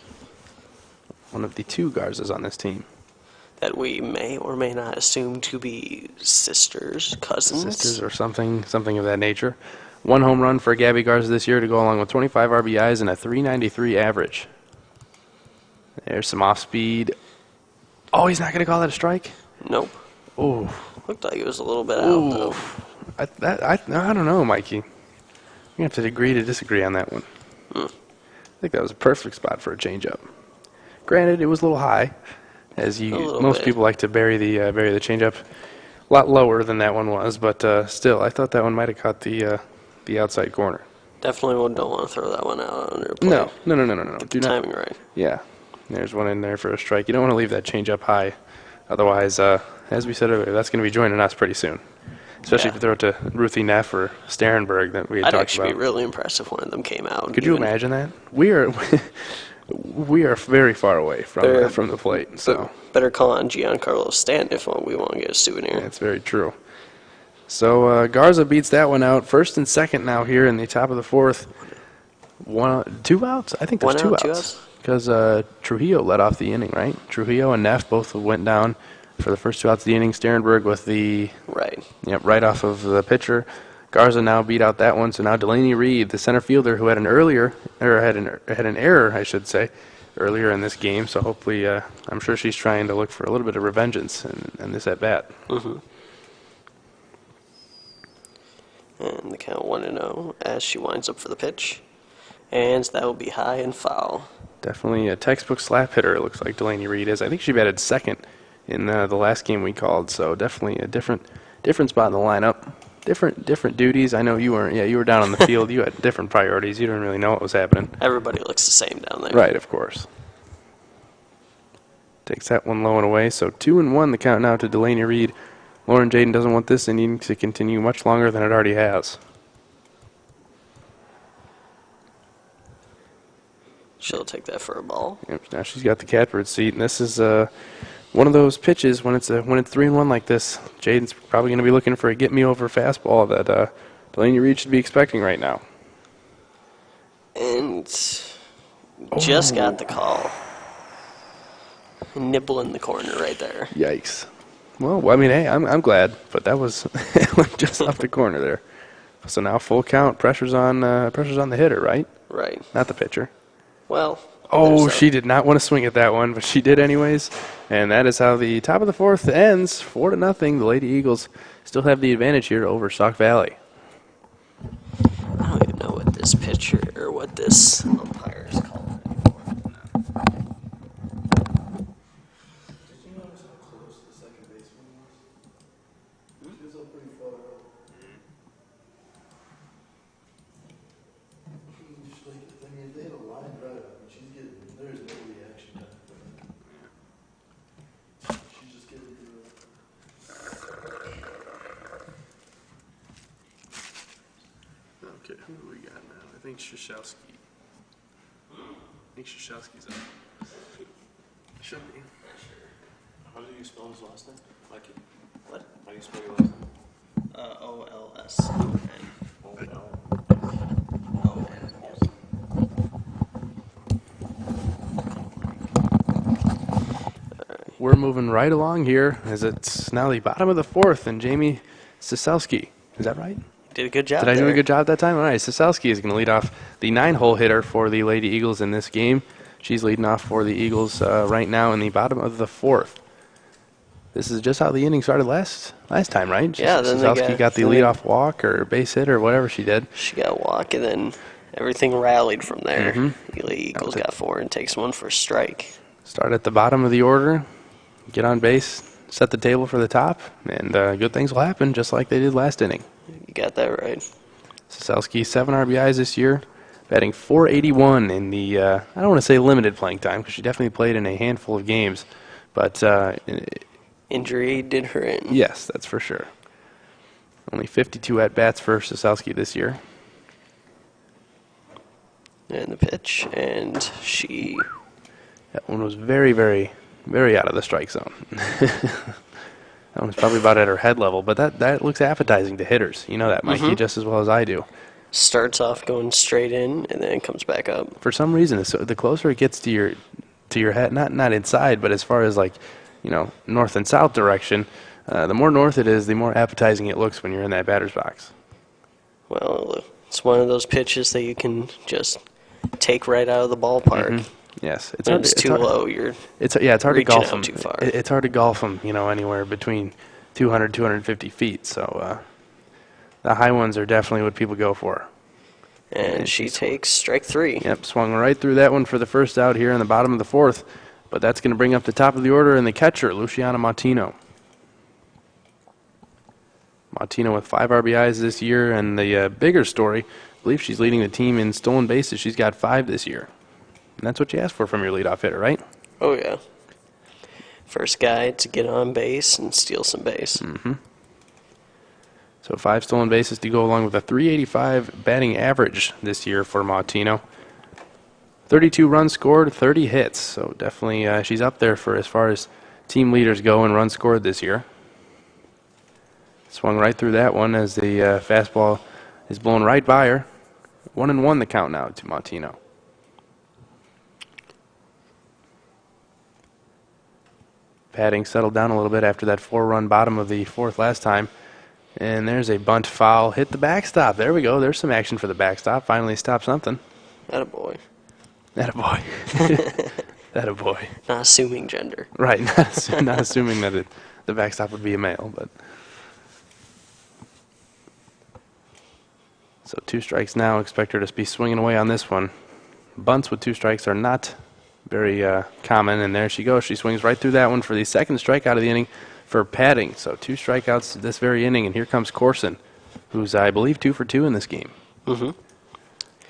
One of the 2 Garzas on this team. That we may or may not assume to be sisters, cousins. Sisters or something of that nature. 1 home run for Gabby Garza this year to go along with 25 RBIs and a .393 average. There's some off speed. Oh, he's not going to call that a strike? Nope. Oh. Looked like it was a little bit out, though. I don't know, Mikey. We're going to have to agree to disagree on that one. I think that was a perfect spot for a changeup. Granted, it was a little high, as most people like to bury the changeup a lot lower than that one was, but still, I thought that one might have caught the outside corner. Definitely don't want to throw that one out under a plate. No. Get the timing right. Yeah, there's one in there for a strike. You don't want to leave that changeup high, otherwise, as we said earlier, that's going to be joining us pretty soon. Especially if you throw it to Ruthie Neff or Sterenberg that we had talked about. I'd actually be really impressed if one of them came out. Could you imagine that? We are very far away from the plate. So better call on Giancarlo Stanton if we want to get a souvenir. That's very true. So Garza beats that one out. First and second now here in the top of the fourth. 2 outs? I think there's 2 outs. Because Trujillo led off the inning, right? Trujillo and Neff both went down for the first 2 outs of the inning. Sterenberg with the right off of the pitcher. Garza now beat out that one. So now Delaney Reed, the center fielder, who had an error, I should say, earlier in this game. So hopefully, I'm sure she's trying to look for a little bit of revengeance in this at bat. Mm-hmm. And the count 1-0 as she winds up for the pitch, and that will be high and foul. Definitely a textbook slap hitter. It looks like Delaney Reed is. I think she batted second in the last game we called. So definitely a different spot in the lineup. Different duties. I know you weren't. Yeah, you were down on the field. You had different priorities. You didn't really know what was happening. Everybody looks the same down there. Right, of course. Takes that one low and away. So 2-1 the count now to Delaney Reed. Lauren Jaden doesn't want this inning to continue much longer than it already has. She'll take that for a ball. Yep, now she's got the catbird seat, and this is one of those pitches when it's 3-1 like this. Jaden's probably going to be looking for a get-me-over fastball that Delaney Reed should be expecting right now. And just got the call. Nibble in the corner right there. Yikes. Well, I mean, hey, I'm glad, but that was just off the corner there. So now full count. Pressure's on the hitter, right? Right. Not the pitcher. Well. Oh, she did not want to swing at that one, but she did anyways. And that is how the top of the fourth ends. 4-0. The Lady Eagles still have the advantage here over Sauk Valley. I don't even know what this pitcher or what this umpire is called. Okay, who do we got now? I think Shashowski. Shashowski's up. Should be. How do you spell his last name? Mikey. What? How do you spell your last name? O-L-S-O-N. We're moving right along here as it's now the bottom of the fourth, and Jamie Sisowski. Is that right? Did a good job. Did I do a good job that time? All right, Sisowski is going to lead off the 9-hole hitter for the Lady Eagles in this game. She's leading off for the Eagles right now in the bottom of the fourth. This is just how the inning started last time, right? Yeah, then Sisowski got the leadoff walk or base hit or whatever she did. She got a walk, and then everything rallied from there. The Lady Eagles got 4 and takes one for a strike. Start at the bottom of the order, get on base, set the table for the top, and good things will happen just like they did last inning. You got that right. Sisowski, 7 RBIs this year, batting .481 in the, I don't want to say limited playing time, because she definitely played in a handful of games, but injury did her in. Yes, that's for sure. Only 52 at-bats for Sisowski this year. And the pitch, and she... That one was very, very, very out of the strike zone. That one's probably about at her head level, but that looks appetizing to hitters. You know that, Mikey, just as well as I do. Starts off going straight in, and then comes back up. For some reason, the closer it gets to your head, not inside, but as far as like, north and south direction, the more north it is, the more appetizing it looks when you're in that batter's box. Well, it's one of those pitches that you can just take right out of the ballpark. Yes, it's too low. It's hard to golf them. Too far. It's hard to golf them, anywhere between 200, 250 feet. So the high ones are definitely what people go for. And she takes strike 3. Yep, swung right through that one for the first out here in the bottom of the 4th. But that's going to bring up the top of the order and the catcher, Luciana Martino. Martino with 5 RBIs this year, and the bigger story, I believe she's leading the team in stolen bases. She's got 5 this year. And that's what you ask for from your leadoff hitter, right? Oh, yeah. First guy to get on base and steal some base. So 5 stolen bases to go along with a .385 batting average this year for Martino. 32 runs scored, 30 hits. So definitely she's up there for as far as team leaders go in runs scored this year. Swung right through that one as the fastball is blown right by her. 1-1 the count now to Martino. Batting settled down a little bit after that 4-run bottom of the 4th last time. And there's a bunt foul. Hit the backstop. There we go. There's some action for the backstop. Finally stopped something. Attaboy. Attaboy. Attaboy. Not assuming gender. Right. Not assuming that the backstop would be a male, but. So 2 strikes now. Expect her to be swinging away on this one. Bunts with 2 strikes are not very common, and there she goes. She swings right through that one for the second strikeout of the inning for padding. So 2 strikeouts this very inning, and here comes Corson, who's, I believe, 2 for 2 in this game.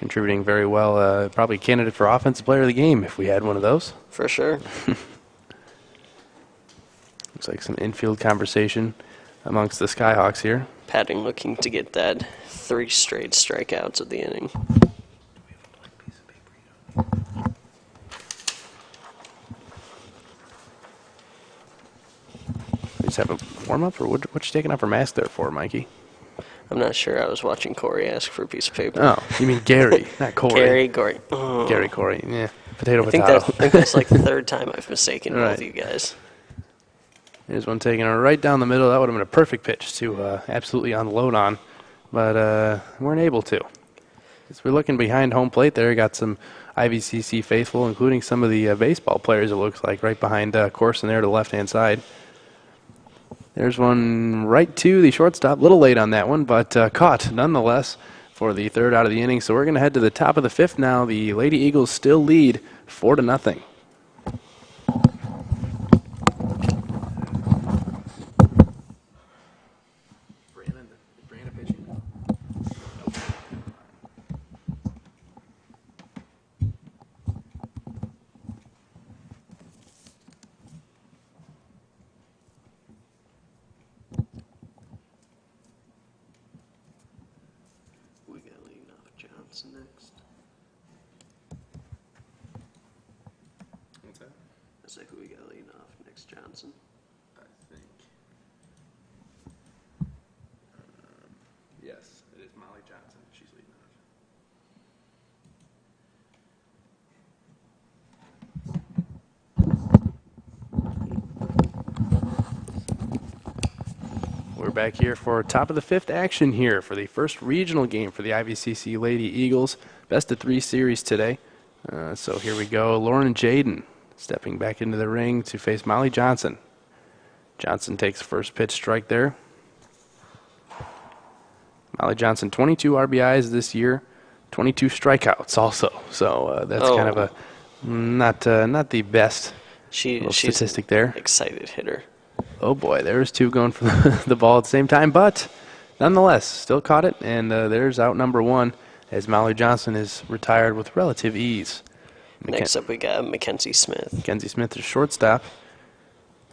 Contributing very well. Probably a candidate for Offensive Player of the Game if we had one of those. For sure. Looks like some infield conversation amongst the Skyhawks here. Padding looking to get that 3 straight strikeouts of the inning. Just have a warm-up, or what you taking off her mask there for, Mikey? I'm not sure. I was watching Corey ask for a piece of paper. Oh, you mean Gary, not Corey. Corey. Oh. Gary, Corey. Yeah, potato, I think that's like the 3rd time I've mistaken Right. both of you guys. Here's one taking her right down the middle. That would have been a perfect pitch to absolutely unload on, but weren't able to. As we're looking behind home plate there, got some IVCC faithful, including some of the baseball players, it looks like, right behind Corson there to the left-hand side. There's one right to the shortstop. A little late on that one, but caught nonetheless for the 3rd out of the inning. So we're going to head to the top of the 5th now. The Lady Eagles still lead 4-0. Brandon pitching. We got leading off Johnson next. What's that? That's like who we got leading off next, Johnson. I think. Yes, it is Molly Johnson. She's leading off. We're back here for top of the 5th action here for the first regional game for the IVCC Lady Eagles. Best of 3 series today. So here we go. Lauren Jaden stepping back into the ring to face Molly Johnson. Johnson takes first pitch strike there. Molly Johnson, 22 RBIs this year, 22 strikeouts also. So that's kind of a not the best She's statistic there. Excited hitter. Oh boy, there's 2 going for the ball at the same time, but nonetheless, still caught it, and there's out number 1 as Molly Johnson is retired with relative ease. Next up, we got Mackenzie Smith. Mackenzie Smith is shortstop.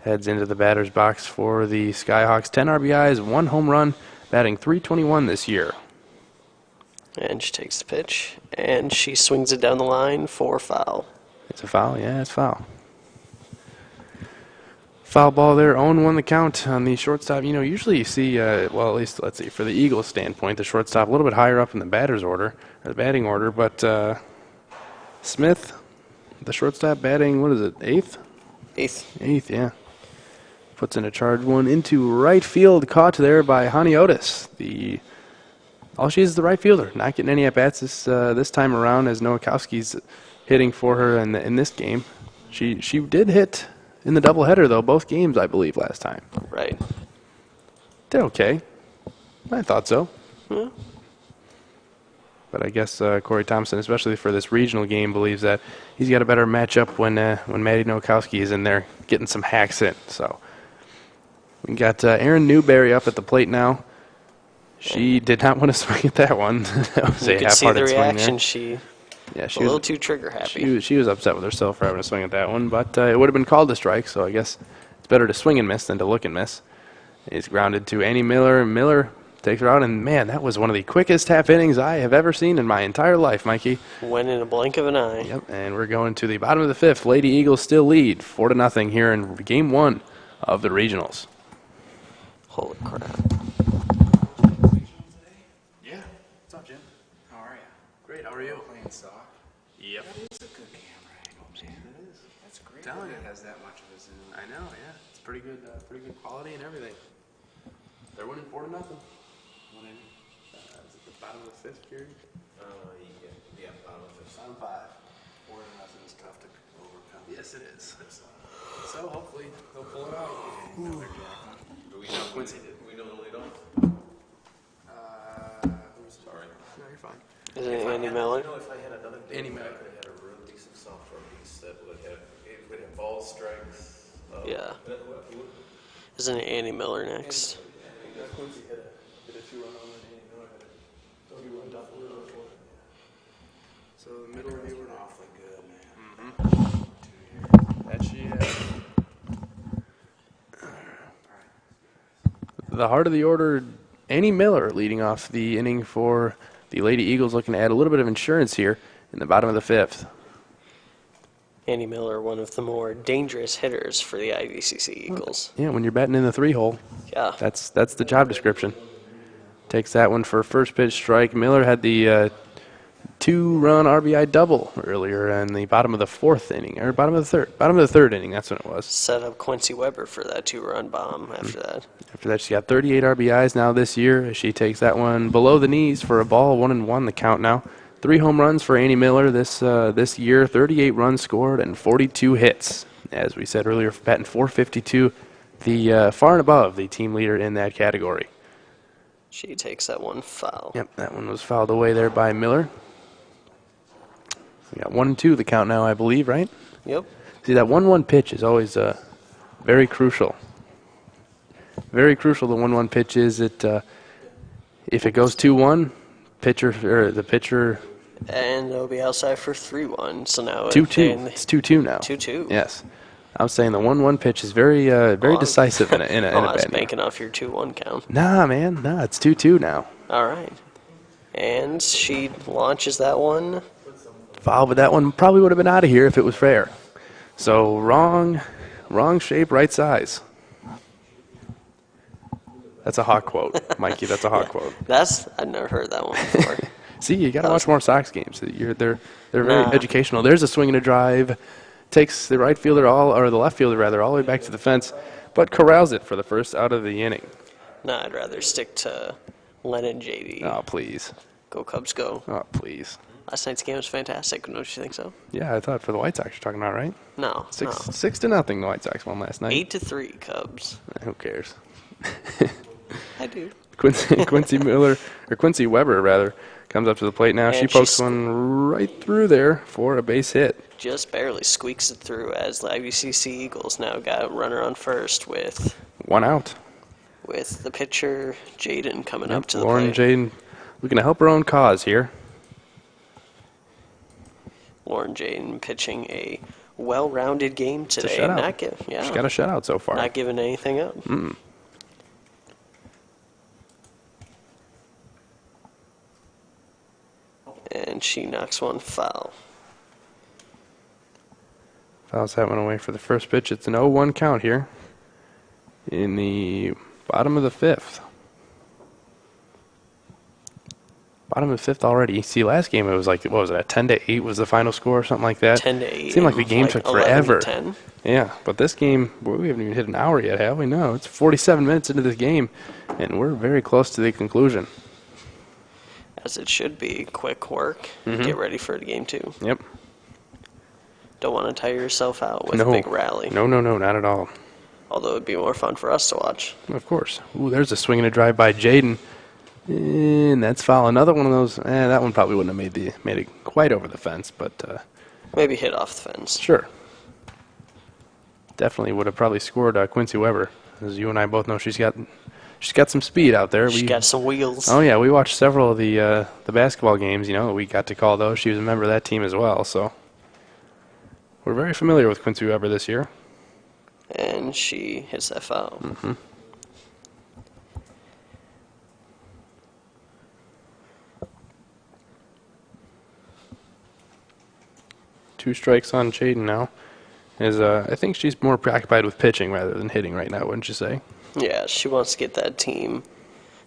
Heads into the batter's box for the Skyhawks. 10 RBIs, 1 home run, batting .321 this year. And she takes the pitch, and she swings it down the line for foul. It's a foul? Yeah, it's foul. Foul ball there. 0-1 the count on the shortstop. You know, usually you see, well, at least, let's see, for the Eagles' standpoint, the shortstop a little bit higher up in the batter's order, or the batting order, but Smith, the shortstop, batting, what is it, 8th? 8th, yeah. Puts in a charge one into right field, caught there by Hani Otis. All she is the right fielder, not getting any at-bats this time around as Nowakowski's hitting for her in this game. She did hit in the doubleheader, though, both games, I believe, last time. Right. Did okay. I thought so. Yeah. But I guess Corey Thompson, especially for this regional game, believes that he's got a better matchup when Maddie Nowakowski is in there getting some hacks in. So we got Erin Newberry up at the plate now. She did not want to swing at that one. That was You a could see the half-hearted swing reaction. there. She Yeah, a little too trigger happy. she was upset with herself for having to swing at that one, but it would have been called a strike, so I guess it's better to swing and miss than to look and miss. He's grounded to Annie Miller. Miller takes her out, and man, that was one of the quickest half innings I have ever seen in my entire life, Mikey. Went in a blink of an eye. Yep, and we're going to the bottom of the fifth. Lady Eagles still lead 4-0 here in game one of the regionals. Holy crap. Yeah. What's up, Jim? How are you? Great, how are you? Playing Sauk. Yep. That is a good camera angle, man. It is. That's great. Telling That you. it has that much of a zoom. I know, yeah. It's pretty good quality and everything. They're winning 4-0. Is it the bottom of the fifth period? Yeah, bottom of the fifth. Bottom five. 4-0 is tough to overcome. Yes, it is. So hopefully they'll pull it out. Another jack. Do we know Quincy? Do we know the leadoff? Sorry. No, you're fine. Is it Andy Miller? You know, if I had another day, Andy Miller. I could have had a real decent software piece that would have ball strikes. Yeah. What? Isn't it Andy Miller next? Quincy hit a two-run home run. Andy Miller hit a two-run double. So the middle of the order. Awfully good, man. That she The heart of the order, Annie Miller leading off the inning for the Lady Eagles, looking to add a little bit of insurance here in the bottom of the fifth. Andy Miller, one of the more dangerous hitters for the IVCC Eagles. Yeah, when you're batting in the three hole, Yeah. that's the job description. Takes that one for first pitch strike. Miller had the two-run RBI double earlier in the bottom of the fourth inning, or bottom of the third inning. That's when it was. Set up Quincy Weber for that two-run bomb after that. After that, she got 38 RBIs now this year. She takes that one below the knees for a ball, 1-1 the count now. 3 home runs for Annie Miller this year, 38 runs scored and 42 hits. As we said earlier, batting .452, the far and above the team leader in that category. She takes that one foul. Yep, that one was fouled away there by Miller. We got 1-2 the count now, I believe, right? Yep. See, that 1-1 pitch is always very crucial. Very crucial. The 1-1 pitch is if it goes 2-1, the pitcher. And they'll be outside for 3-1. So now 2-2. It's 2-2 now. 2-2. Yes, I'm saying the 1-1 pitch is very decisive in a I was bad game. banking off your 2-1 count. Nah, man, it's 2-2 now. All right. And she launches that one. Foul, but that one probably would have been out of here if it was fair. So wrong shape, right size. That's a hot quote, Mikey. That's a hot quote. I've never heard that one before. See, you got to watch more Sox games. They're very Nah. educational. There's a swing and a drive, takes the right fielder or the left fielder rather, all the way back to the fence, but corrals it for the first out of the inning. No, I'd rather stick to Len and JD. Oh, please. Go Cubs, go. Oh, please. Last night's game was fantastic. Don't you think so? Yeah, I thought for the White Sox you're talking about, right? No. 6-0 the White Sox won last night. 8-3 Cubs. Who cares? I do. Quincy Weber rather comes up to the plate now. And She pokes she's- one right through there for a base hit. Just barely squeaks it through as the IVCC Eagles now got a runner on first with 1 out. the pitcher Jaden coming up to the Lauren plate. Jaden looking to help her own cause here. Lauren Jaden pitching a well-rounded game It's a today. shutout. She's got a shutout so far. Not giving anything up. And she knocks one foul. Fouls that one away for the first pitch. It's an 0-1 count here in the bottom of the fifth. Bottom of the fifth already. See, last game it was like, what was it, 10-8 was the final score or something like that? 10-8. Seemed like the game took forever. 11-10. Yeah, but this game, we haven't even hit an hour yet, have we? No, it's 47 minutes into this game, and we're very close to the conclusion. As it should be. Quick work. Mm-hmm. Get ready for game 2. Yep. Don't want to tire yourself out with a big rally. No, not at all. Although it'd be more fun for us to watch. Of course. Ooh, there's a swing and a drive by Jaden. And that's foul. Another one of those. That one probably wouldn't have made it quite over the fence, but Maybe hit off the fence. sure. Definitely would have probably scored Quincy Weber, as you and I both know she's got some speed out there. She got some wheels. Oh yeah, we watched several of the basketball games. We got to call those. She was a member of that team as well, so we're very familiar with Quincy Weber this year. And she hits that foul. Mm-hmm. Two strikes on Jaden now. I think she's more preoccupied with pitching rather than hitting right now, wouldn't you say? Yeah, she wants to get that team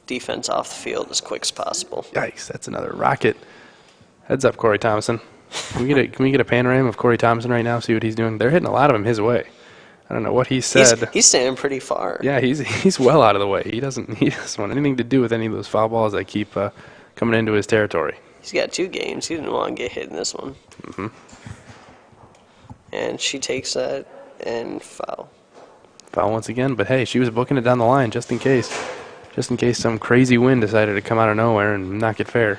defense off the field as quick as possible. Yikes, that's another rocket. Heads up, Corey Thompson. Can we get a panorama of Corey Thompson right now, see what he's doing? They're hitting a lot of him his way. I don't know what he said. He's standing pretty far. Yeah, he's well out of the way. He doesn't want anything to do with any of those foul balls that keep coming into his territory. He's got 2 games. He didn't want to get hit in this one. Mm-hmm. And she takes that and foul. Foul once again, but hey, she was booking it down the line just in case some crazy wind decided to come out of nowhere and knock it fair.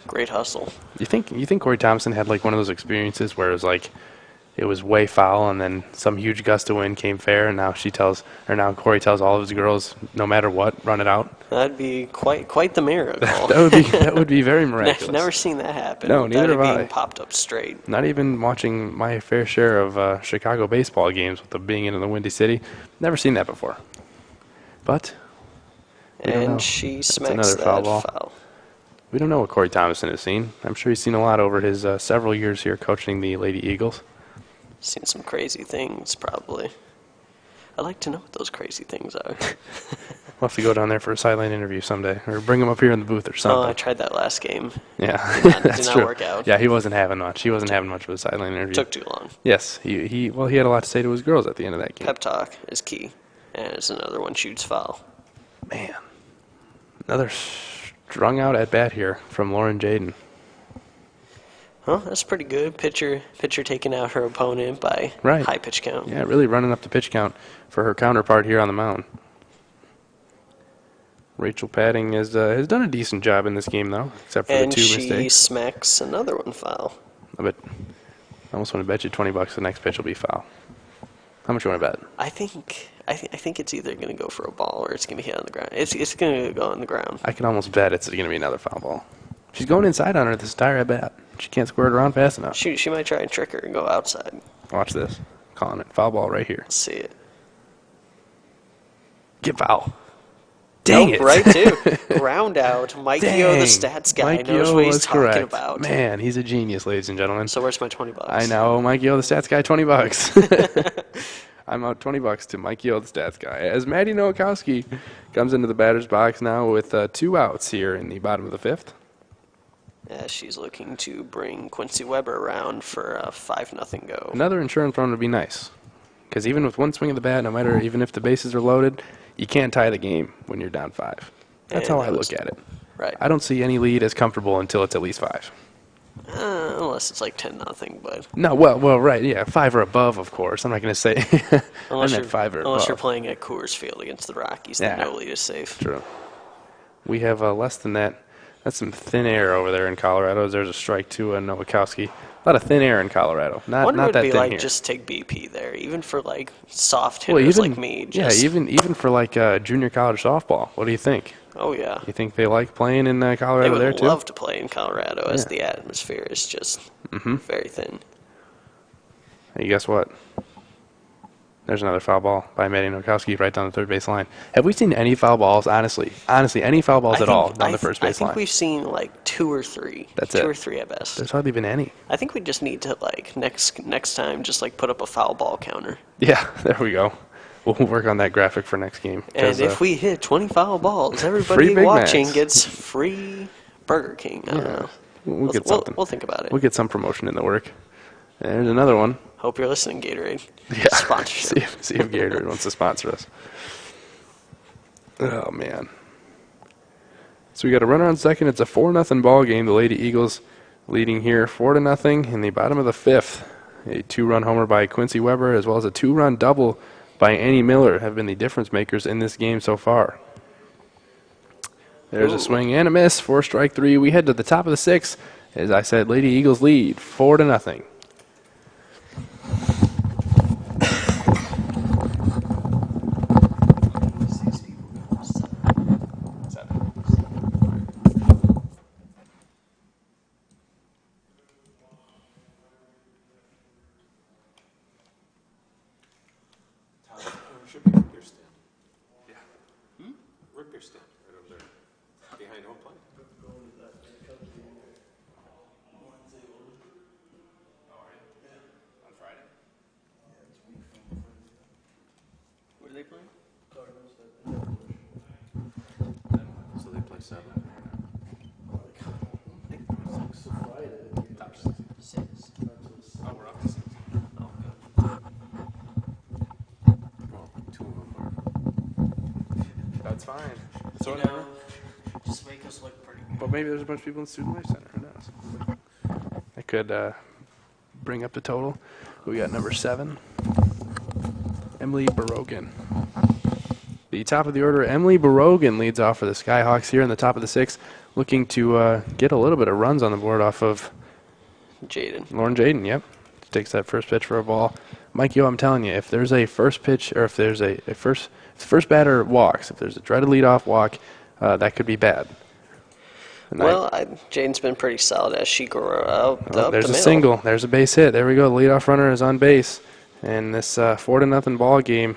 Great hustle. You think Corey Thompson had like one of those experiences where it was way foul and then some huge gust of wind came fair and now Corey tells all of his girls no matter what, run it out? That'd be quite the miracle. that would be very miraculous. Never seen that happen. No, neither without it have being I. popped up straight. Not even watching my fair share of Chicago baseball games with them being in the Windy City. Never seen that before. But we don't know. And she That's smacks another that foul ball. foul. We don't know what Corey Thompson has seen. I'm sure he's seen a lot over his several years here coaching the Lady Eagles. Seen some crazy things, probably. I'd like to know what those crazy things are. We'll have to go down there for a sideline interview someday, or bring him up here in the booth or Oh, something. I tried that last game. Yeah, Did that's not true. work out. Yeah, he wasn't having much. He wasn't having much of a sideline interview. Took too long. Yes, he had a lot to say to his girls at the end of that game. Pep talk is key. And it's another one shoots foul. Man, another strung out at bat here from Lauren Jaden. Well, that's pretty good. Pitcher taking out her opponent by Right. high pitch count. Yeah, really running up the pitch count for her counterpart here on the mound. Rachel Padding has done a decent job in this game, though, except for And the 2 she mistakes. smacks another one foul. I almost want to bet you $20 the next pitch will be foul. How much you want to bet? I think it's either going to go for a ball or it's going to be hit on the ground. It's going to go on the ground. I can almost bet it's going to be another foul ball. She's going inside on her this entire at bat. She can't square it around fast enough. She might try and trick her and go outside. Watch this. Calling it. Foul ball right here. Let's see it. Get foul. Dang Nope, it. right too. Ground out. Mikey O, the Dang. stats guy, Mikey knows O what he's was talking correct. about. Man, he's a genius, ladies and gentlemen. So where's my $20? I know, Mikey O, the stats guy, $20. I'm out $20 to Mikey O, the stats guy. As Maddie Nowakowski comes into the batter's box now with 2 outs here in the bottom of the 5th. As she's looking to bring Quincy Weber around for a 5-0 go. Another insurance run would be nice. Because even with one swing of the bat, even if the bases are loaded, you can't tie the game when you're down 5. That's And how I that was- look at it. Right. I don't see any lead as comfortable until it's at least 5. Unless it's like 10-0, but No, well, right, yeah, 5 or above, of course. I'm not going to say I unless meant you're 5 or unless you're above. playing at Coors Field against the Rockies, then Yeah. no lead is safe. True. We have less than that. That's some thin air over there in Colorado. There's a strike to Nowakowski. A lot of thin air in Colorado. I Not wonder not what that it'd be thin like here. just take BP there, even for like soft Well, hitters even like me. yeah, Just, even for like junior college softball. What do you think? oh yeah, You think they like playing in they Colorado would there too? love to play in Colorado as Yeah. the atmosphere is just Mm-hmm. very thin. Hey, guess what? There's another foul ball by Maddie Nowakowski right down the third base line. Have we seen any foul balls? Honestly, any foul balls at all down the first base I think line? we've seen like 2 or 3. That's two it. or 3 at best. There's hardly been any. I think we just need to like next time just like put up a foul ball counter. Yeah, there we go. We'll work on that graphic for next game. And 'cause, if we hit 20 foul balls, everybody Big watching Macs. gets free Burger King. I don't know. we'll get something. We'll think about it. We'll get some promotion in the work. There's another one. Hope you're listening, Gatorade. Yeah. Sponsorship. see if Gatorade wants to sponsor us. Oh, man. So we got a runner on second. It's a 4-0 ball game. The Lady Eagles leading here 4-0 in the bottom of the 5th. A 2-run homer by Quincy Weber as well as a 2-run double by Annie Miller have been the difference makers in this game so far. There's Ooh. a swing and a miss for strike 3. We head to the top of the 6th. As I said, Lady Eagles lead 4-0. Should be Rick your stand. Yeah. Rick your stand right over there. Behind home plate. On Friday? Where are they playing? So they play 7. Top 6. 6. Oh, we're up to 6. Oh, good. Well, 2 of them are. That's fine. You know, just make us look pretty good. But maybe there's a bunch of people in the Student Life Center. Who knows? I could bring up the total. We got number 7, Emily Barogan. The top of the order, Emily Barogan leads off for the Skyhawks here in the top of the 6th, looking to get a little bit of runs on the board off of Jaden. Lauren Jaden. Yep, takes that first pitch for a ball. Mike, I'm telling you, if there's a first pitch, or if there's if the first batter walks, if there's a dreaded leadoff walk, that could be bad. And Well, Jaden's been pretty solid as she grew up, up there's the a middle. single. There's a base hit. There we go. The leadoff runner is on base. And this 4-0 ball game,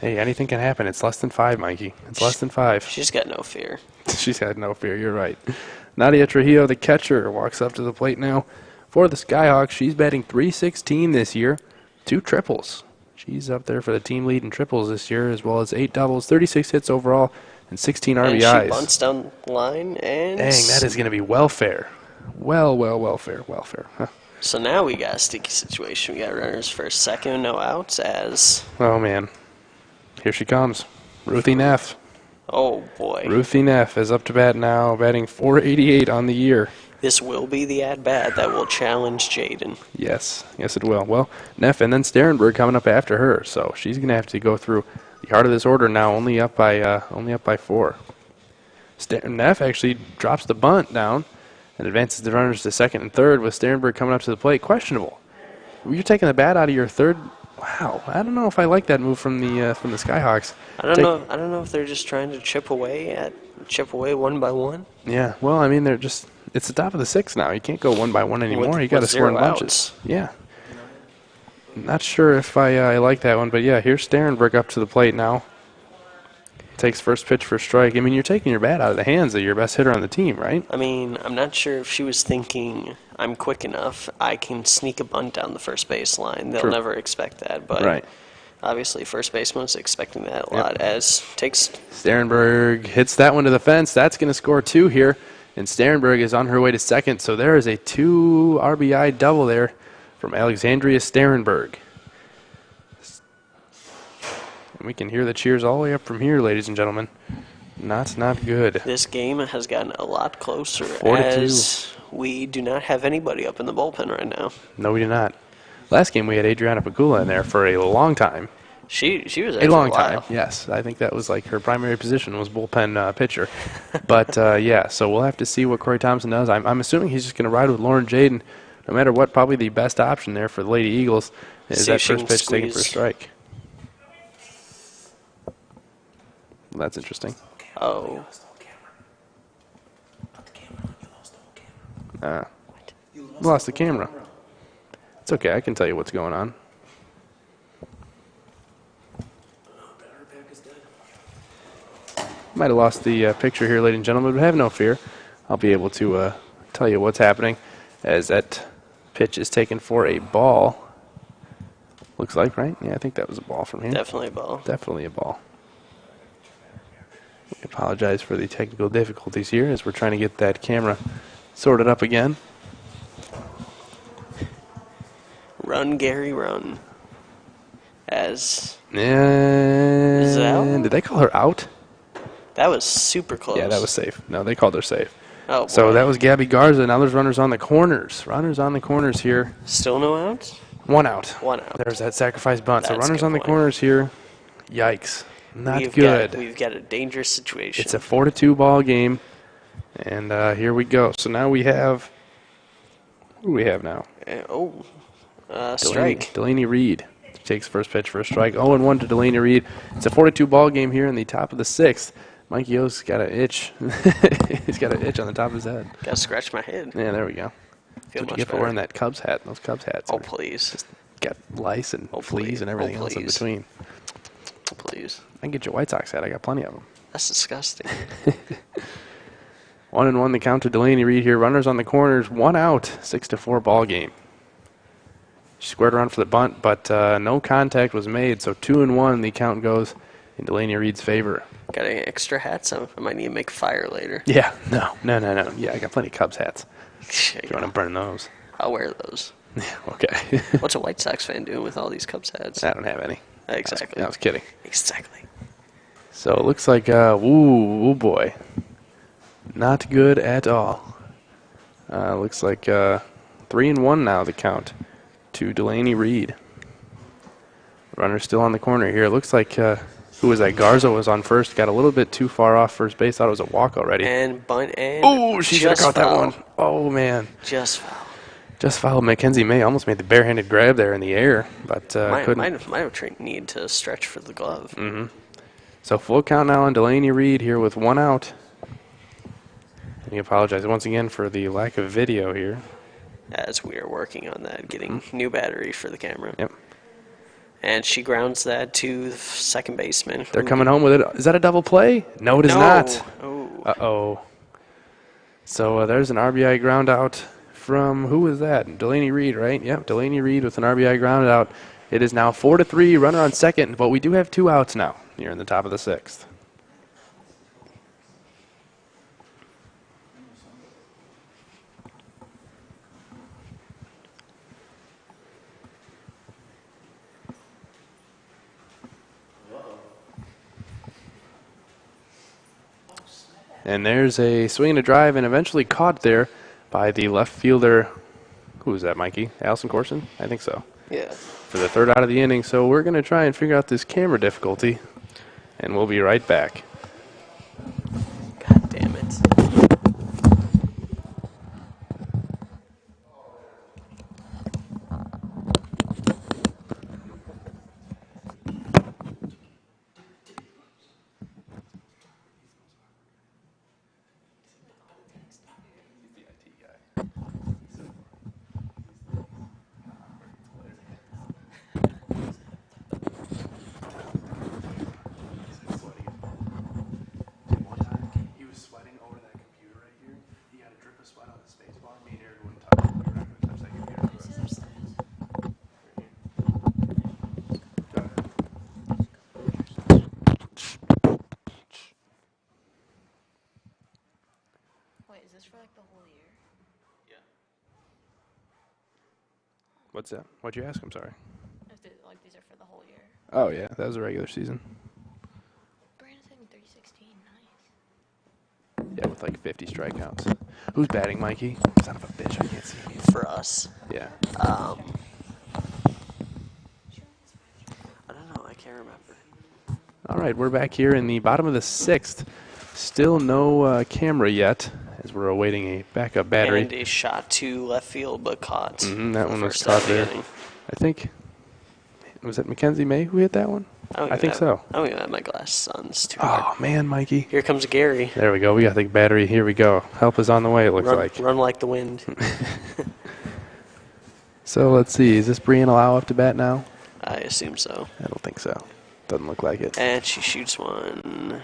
hey, anything can happen. It's less than 5, Mikey. It's less than 5. She's got no fear. She's had no fear. You're right. Nadia Trujillo, the catcher, walks up to the plate now for the Skyhawks. She's batting .316 this year. 2 triples. She's up there for the team lead in triples this year, as well as 8 doubles, 36 hits overall, and 16 And RBIs. she bunts down the line and... Dang, that is going to be welfare. Welfare. Huh. So now we got a sticky situation. We got runners first, second, no outs as... Oh, man. Here she comes. Ruthie Neff. Oh, boy. Ruthie Neff is up to bat now, batting .488 on the year. This will be the at-bat that will challenge Jaden. Yes, it will. Well, Neff and then Sterenberg coming up after her, so she's going to have to go through the heart of this order now, only up by 4. Neff actually drops the bunt down and advances the runners to second and third with Sterenberg coming up to the plate. Questionable. You're taking the bat out of your third. Wow, I don't know if I like that move from the Skyhawks. I don't know if they're just trying to chip away one by one. Yeah, well, I mean, it's the top of the 6th now. You can't go one by one anymore. You got to score in 0 bunches. outs. Yeah. Not sure if I like that one, but yeah, here's Sterenberg up to the plate now. Takes first pitch for strike. I mean, you're taking your bat out of the hands of your best hitter on the team, right? I mean, I'm not sure if she was thinking, I'm quick enough, I can sneak a bunt down the first base line. They'll True. never expect that, but Right. obviously first baseman's expecting that a lot, as takes... Sterenberg hits that one to the fence. That's going to score 2 here, and Sterenberg is on her way to second. So there is a 2 RBI double there from Alexandria Sterenberg. And we can hear the cheers all the way up from here, ladies and gentlemen. Not good. This game has gotten a lot closer 4-2. as we do not have anybody up in the bullpen right now. No, we do not. Last game we had Adriana Pagula in there for a long time. She was there A for long a while. time, yes. I think that was like her primary position was bullpen pitcher. But, yeah, so we'll have to see what Corey Thompson does. I'm assuming he's just going to ride with Lauren Jaden. No matter what, probably the best option there for the Lady Eagles is See that if she first can pitch taken for a squeeze. strike. Well, that's interesting. Oh, Lost the camera. It's okay, I can tell you what's going on. Might have lost the picture here, ladies and gentlemen, but have no fear. I'll be able to tell you what's happening as that pitch is taken for a ball. Looks like, right? Yeah, I think that was a ball from here. definitely a ball. Definitely a ball. We apologize for the technical difficulties here as we're trying to get that camera sorted up again. Run, Gary, run. As And did they call her out? that was super close. Yeah, that was safe. No, they called her safe. Oh, So boy. that was Gabby Garza. Now there's runners on the corners. Runners on the corners here. Still no outs? 1 out. 1 out. There's that sacrifice bunt. So That's a runners good on the point. corners here. Yikes. Not we've good. We've got a dangerous situation. It's a 4-2 ball game, and here we go. So now we have, who do we have now? Strike. Delaney Reed takes first pitch for a strike. 0-1 to Delaney Reed. It's a 4-2 ball game here in the top of the 6th. Mikey O's got an itch. He's got an itch on the top of his head. Gotta scratch my head. Yeah, there we go. That's what you get for wearing that Cubs hat. Those Cubs hats. Oh, please. Just got lice and fleas and everything else in between. Please. I can get you a White Sox hat. I got plenty of them. That's disgusting. 1-1 the count to Delaney Reed here. Runners on the corners. 1 out. 6-4 ball game. She squared around for the bunt, but no contact was made. So 2-1 the count goes in Delaney Reed's favor. Got any extra hats? I might need to make fire later. Yeah. No. Yeah, I got plenty of Cubs hats. If If you want to burn those. I'll wear those. Yeah, okay. What's a White Sox fan doing with all these Cubs hats? I don't have any. Exactly. I was kidding. Exactly. So it looks like, ooh boy. Not good at all. Looks like 3-1 now the count to Delaney Reed. Runner still on the corner here. Looks like, who was that? Garza was on first. Got a little bit too far off first base. Thought it was a walk already. And bunt and Oh, she should have caught that foul. one. Oh, man. Just foul. Just fouled. Mackenzie May almost made the barehanded grab there in the air, but couldn't. Might have need to stretch for the glove. So full count now on Delaney Reed here with 1 out. And we apologize once again for the lack of video here. As we are working on that, getting new battery for the camera. Yep. And she grounds that to the second baseman. They're coming home with it. Is that a double play? No, it is not. Oh. Uh-oh. So there's an RBI ground out from, who was that? Delaney Reed, right? Yep, Delaney Reed with an RBI ground out. It is now 4-3, runner on second, but we do have 2 outs now here in the top of the 6th. And there's a swing and a drive, and eventually caught there by the left fielder. Who was that, Mikey? Allison Corson? I think so. Yeah. For the 3rd out of the inning. So we're going to try and figure out this camera difficulty, and we'll be right back. God damn it. Wait, is this for like the whole year? What's that? What'd you ask? I'm sorry. Like these are for the whole year. Oh, yeah, that was the regular season. Brandon said in 316, nice. Yeah, with like 50 strikeouts. Who's batting, Mikey? Son of a bitch, I can't see. For us. Yeah. I don't know. I can't remember. All right, we're back here in the bottom of the 6th. Still no camera yet, as we're awaiting a backup battery. And a shot to left field, but caught. That one was First caught out of the there. inning. I think, was it Mackenzie May who hit that one? I think so. I don't even have my glasses on. It's too hard. Oh, man, Mikey. Here comes Gary. There we go. We got the battery. Here we go. Help is on the way, it looks Run, like. run like the wind. So let's see. Is this Brianna Lau up to bat now? I assume so. I don't think so. Doesn't look like it. And she shoots one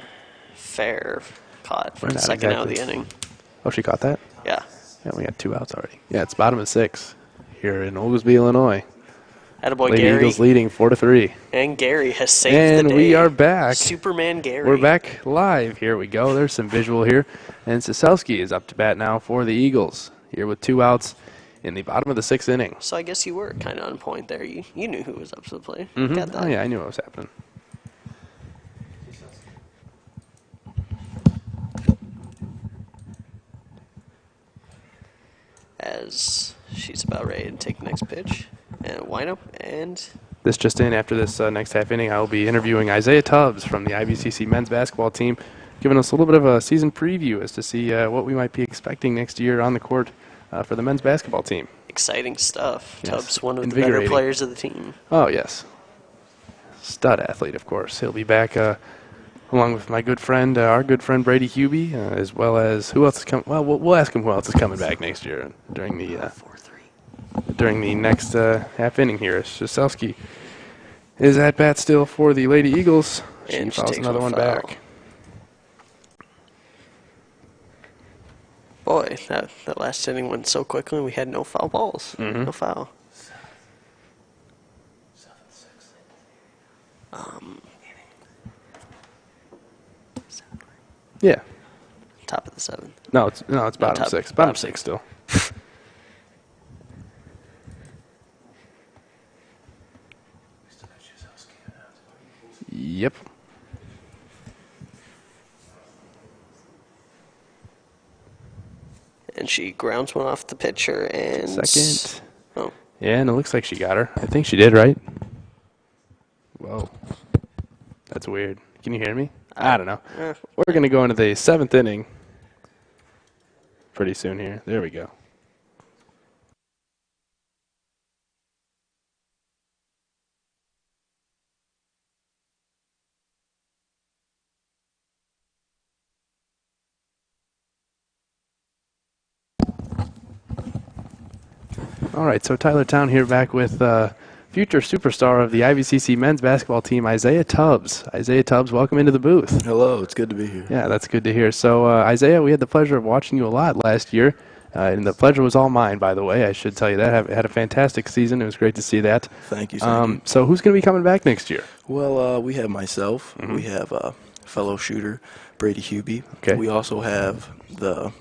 fair. Caught for the Not second out of the exactly. inning. Oh, she caught that? Yeah. Yeah, we got 2 outs already. Yeah, it's bottom of 6 here in Oglesby, Illinois. Attaboy Lady Gary. Eagles leading 4-3. And Gary has saved And the day. we are back. Superman Gary. We're back live. Here we go. There's some visual here. And Sosowski is up to bat now for the Eagles. Here with 2 outs in the bottom of the 6th inning. So I guess you were kind of on point there. You knew who was up to the plate. Mhm. Got that. Oh, yeah, I knew what was happening. As she's about ready to take the next pitch. And wind up and This just in, after this next half inning, I will be interviewing Isaiah Tubbs from the IBCC men's basketball team, giving us a little bit of a season preview as to see what we might be expecting next year on the court for the men's basketball team. Exciting stuff. Yes, Tubbs, one of the better invigorating. players of the team. Oh, yes. Stud athlete, of course. He'll be back along with my good friend, our good friend Brady Hubie, as well as who else is coming. Well, we'll ask him who else is coming back next year during the next half inning here. Shaselsky is at bat still for the Lady Eagles. And She she fouls takes another one one foul. back. Boy, that last inning went so quickly, and we had no foul balls. No foul. Yeah. Top of the seventh. No, it's bottom top- six. bottom Bottom six still. Yep. And she grounds one off the pitcher and Second. Oh, Yeah, and it looks like she got her. I think she did, right? Whoa. That's weird. Can you hear me? I don't know. We're going to go into the seventh inning pretty soon here. There we go. All right, so Tyler Town here back with future superstar of the IVCC men's basketball team, Isaiah Tubbs. Isaiah Tubbs, welcome into the booth. Hello, it's good to be here. Yeah, that's good to hear. So, Isaiah, we had the pleasure of watching you a lot last year, and the pleasure was all mine, by the way. I should tell you that. Had a fantastic season. It was great to see that. Thank you. Thank you. So who's going to be coming back next year? Well, we have myself. We have fellow shooter Brady Hubie. Okay. We also have the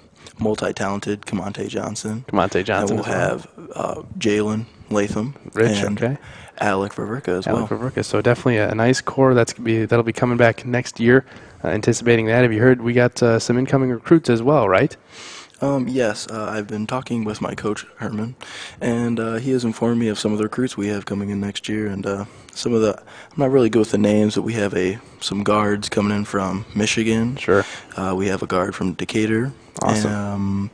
multi-talented Camonte Johnson. Camonte Johnson And we'll as well. have Jalen Latham. Rich, and okay. Alec Ververka as Alec well. Ververka. So definitely a nice core that'll be coming back next year. Anticipating that. Have you heard we got some incoming recruits as well, right? Yes, I've been talking with my coach, Herman, and he has informed me of some of the recruits we have coming in next year, and some of the, I'm not really good with the names, but we have some guards coming in from Michigan. Sure. We have a guard from Decatur. Awesome.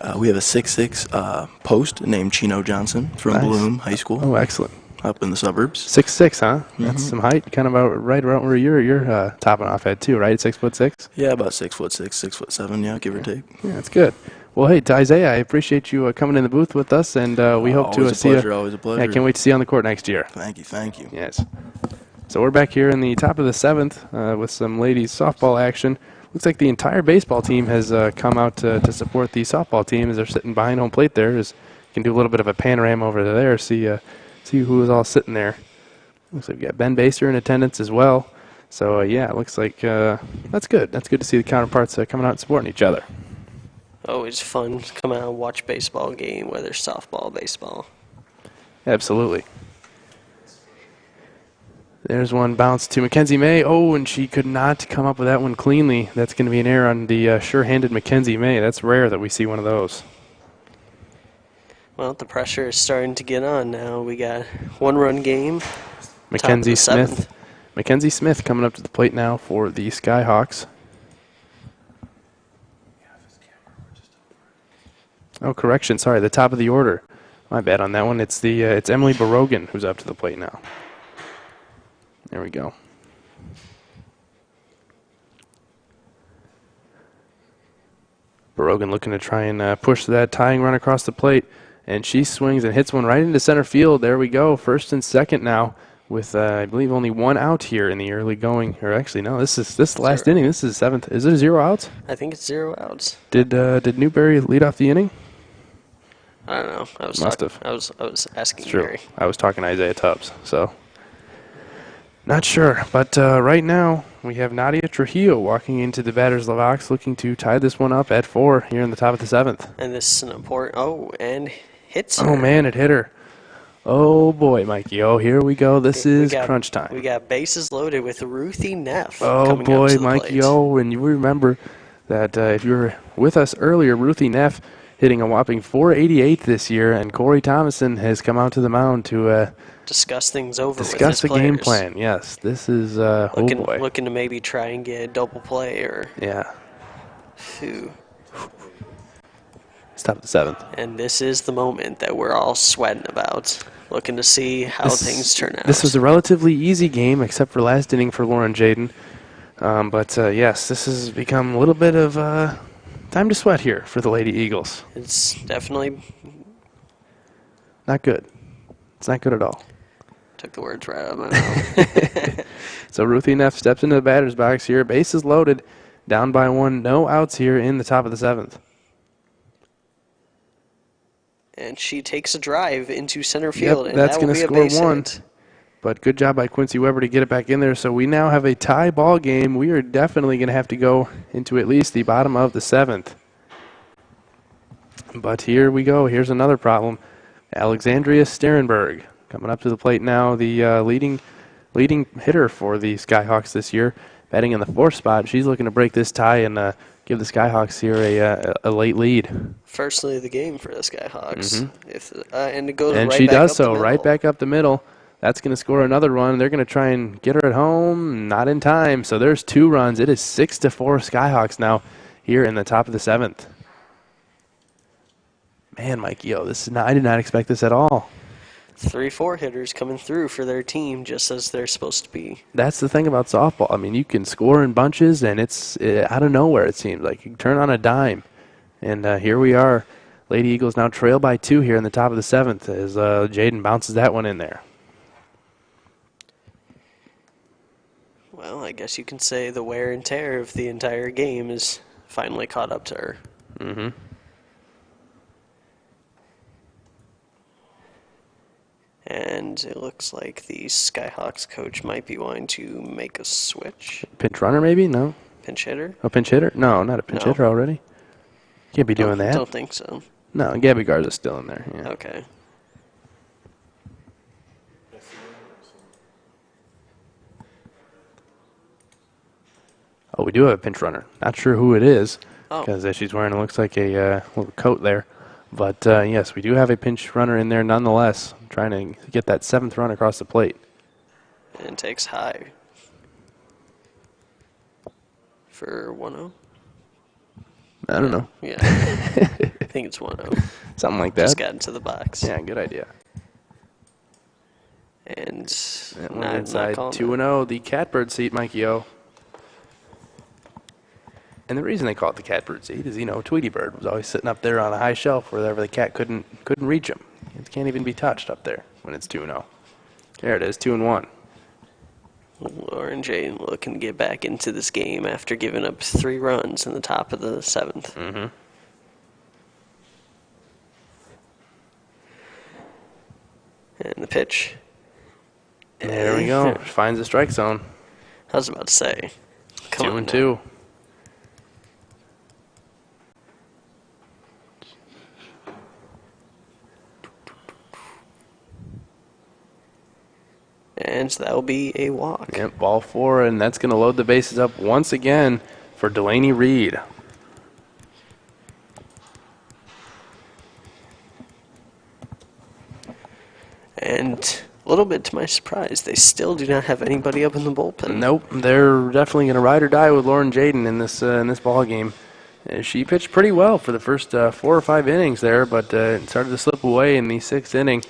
And, we have a 6'6" post named Chino Johnson from Nice. Bloom High School. Oh, excellent. Up in the suburbs. 6'6", huh? That's some height, kind of right around where you're topping off at too, right? 6'6". Yeah, about 6'6", 6'7", yeah, give or take. Yeah, that's good. Well, hey, to Isaiah, I appreciate you coming in the booth with us, and we hope to Always a see pleasure, you. always a pleasure. Yeah, can't wait to see you on the court next year. Thank you, thank you. Yes. So we're back here in the top of the seventh with some ladies softball action. Looks like the entire baseball team has come out to support the softball team as they're sitting behind home plate there. You can do a little bit of a panorama over there, see who is all sitting there. Looks like we got Ben Baser in attendance as well. So, yeah, it looks like that's good. That's good to see the counterparts coming out and supporting each other. always fun to come out and watch baseball game, whether softball, baseball. Absolutely. There's one bounce to Mackenzie May. Oh, and she could not come up with that one cleanly. That's going to be an error on the sure-handed Mackenzie May. That's rare that we see one of those. Well, the pressure is starting to get on now. We got one-run game. Mackenzie Top of the Smith. seventh. Mackenzie Smith coming up to the plate now for the Skyhawks. Oh, correction. Sorry, the top of the order. My bad on that one. It's Emily Barogan who's up to the plate now. There we go. Barogan looking to try and push that tying run across the plate, and she swings and hits one right into center field. There we go. First and second now, with I believe only one out here in the early going. Or actually, no, this last inning. This is seventh. Is there 0 outs? I think it's 0 outs. Did Newberry lead off the inning? I don't know. Must have. I was asking It's true. Gary. I was talking to Isaiah Tubbs, so not sure. But right now we have Nadia Trujillo walking into the batter's box, looking to tie this one up at 4 here in the top of the 7th. And this is an important. Oh, and hits her. Oh man, it hit her. Oh boy, Mikey. Oh, here we go. This is crunch time. We got bases loaded with Ruthie Neff. Oh coming up boy, to the Mikey. plate. Oh, and you remember that if you were with us earlier, Ruthie Neff hitting a whopping .488 this year, and Corey Thomason has come out to the mound to Discuss things over with discuss his the game players. plan. Yes, this is Looking, oh boy. looking to maybe try and get a double play or Yeah, phew. it's top of the 7th. And this is the moment that we're all sweating about, looking to see how things turn out. This was a relatively easy game, except for last inning for Lauren Jaden. But yes, this has become a little bit of time to sweat here for the Lady Eagles. It's definitely Not good. It's not good at all. took the words right out of my mouth. So Ruthie Neff steps into the batter's box here. Bases loaded, down by 1. No outs here in the top of the 7th. And she takes a drive into center field, and that's that will gonna be a score base 1. hit. But good job by Quincy Weber to get it back in there. So we now have a tie ball game. We are definitely going to have to go into at least the bottom of the 7th. But here we go. Here's another problem. Alexandria Sterenberg coming up to the plate now, the leading hitter for the Skyhawks this year, batting in the 4th spot. She's looking to break this tie and give the Skyhawks here a late lead. First lead of the game for the Skyhawks. Mm-hmm. And it goes And right she back does up the so, right middle. back up the middle. That's going to score another run. They're going to try and get her at home. Not in time. So there's 2 runs. It is 6-4 Skyhawks now here in the top of the 7th. Man, Mikey, I did not expect this at all. 3-4 hitters coming through for their team just as they're supposed to be. That's the thing about softball. I mean, you can score in bunches, and it's out of nowhere, it seems like. You can turn on a dime. And here we are. Lady Eagles now trail by 2 here in the top of the 7th as Jaden bounces that one in there. Well, I guess you can say the wear and tear of the entire game is finally caught up to her. Mm-hmm. And it looks like the Skyhawks coach might be wanting to make a switch. Pinch runner, maybe? No. Pinch hitter? A pinch hitter? No, not a pinch No. hitter already. Can't be doing that. Don't think so. No, Gabby Garza's still in there. Yeah. Okay. Oh, we do have a pinch runner. Not sure who it is Oh. because she's wearing, it looks like a little coat there. But yes, we do have a pinch runner in there nonetheless, trying to get that 7th run across the plate. And takes high. For 1-0? I don't know. Yeah. I think it's 1-0. Something like that. Just got into the box. Yeah, good idea. And That one not inside calling 2-0, the catbird seat, Mikey O. And the reason they call it the catbird seat is, Tweety Bird was always sitting up there on a high shelf wherever the cat couldn't reach him. It can't even be touched up there when it's 2-0. There it is, 2-1. Lauren Jaden looking to get back into this game after giving up 3 runs in the top of the 7th. Mm-hmm. And the pitch. There we go. Finds the strike zone. I was about to say. Come on 2-2. And that will be a walk. Yep, ball 4, and that's going to load the bases up once again for Delaney Reed. And a little bit to my surprise, they still do not have anybody up in the bullpen. Nope, they're definitely going to ride or die with Lauren Jaden in this ball game. She pitched pretty well for the first 4 or 5 innings there, but it started to slip away in the 6th inning.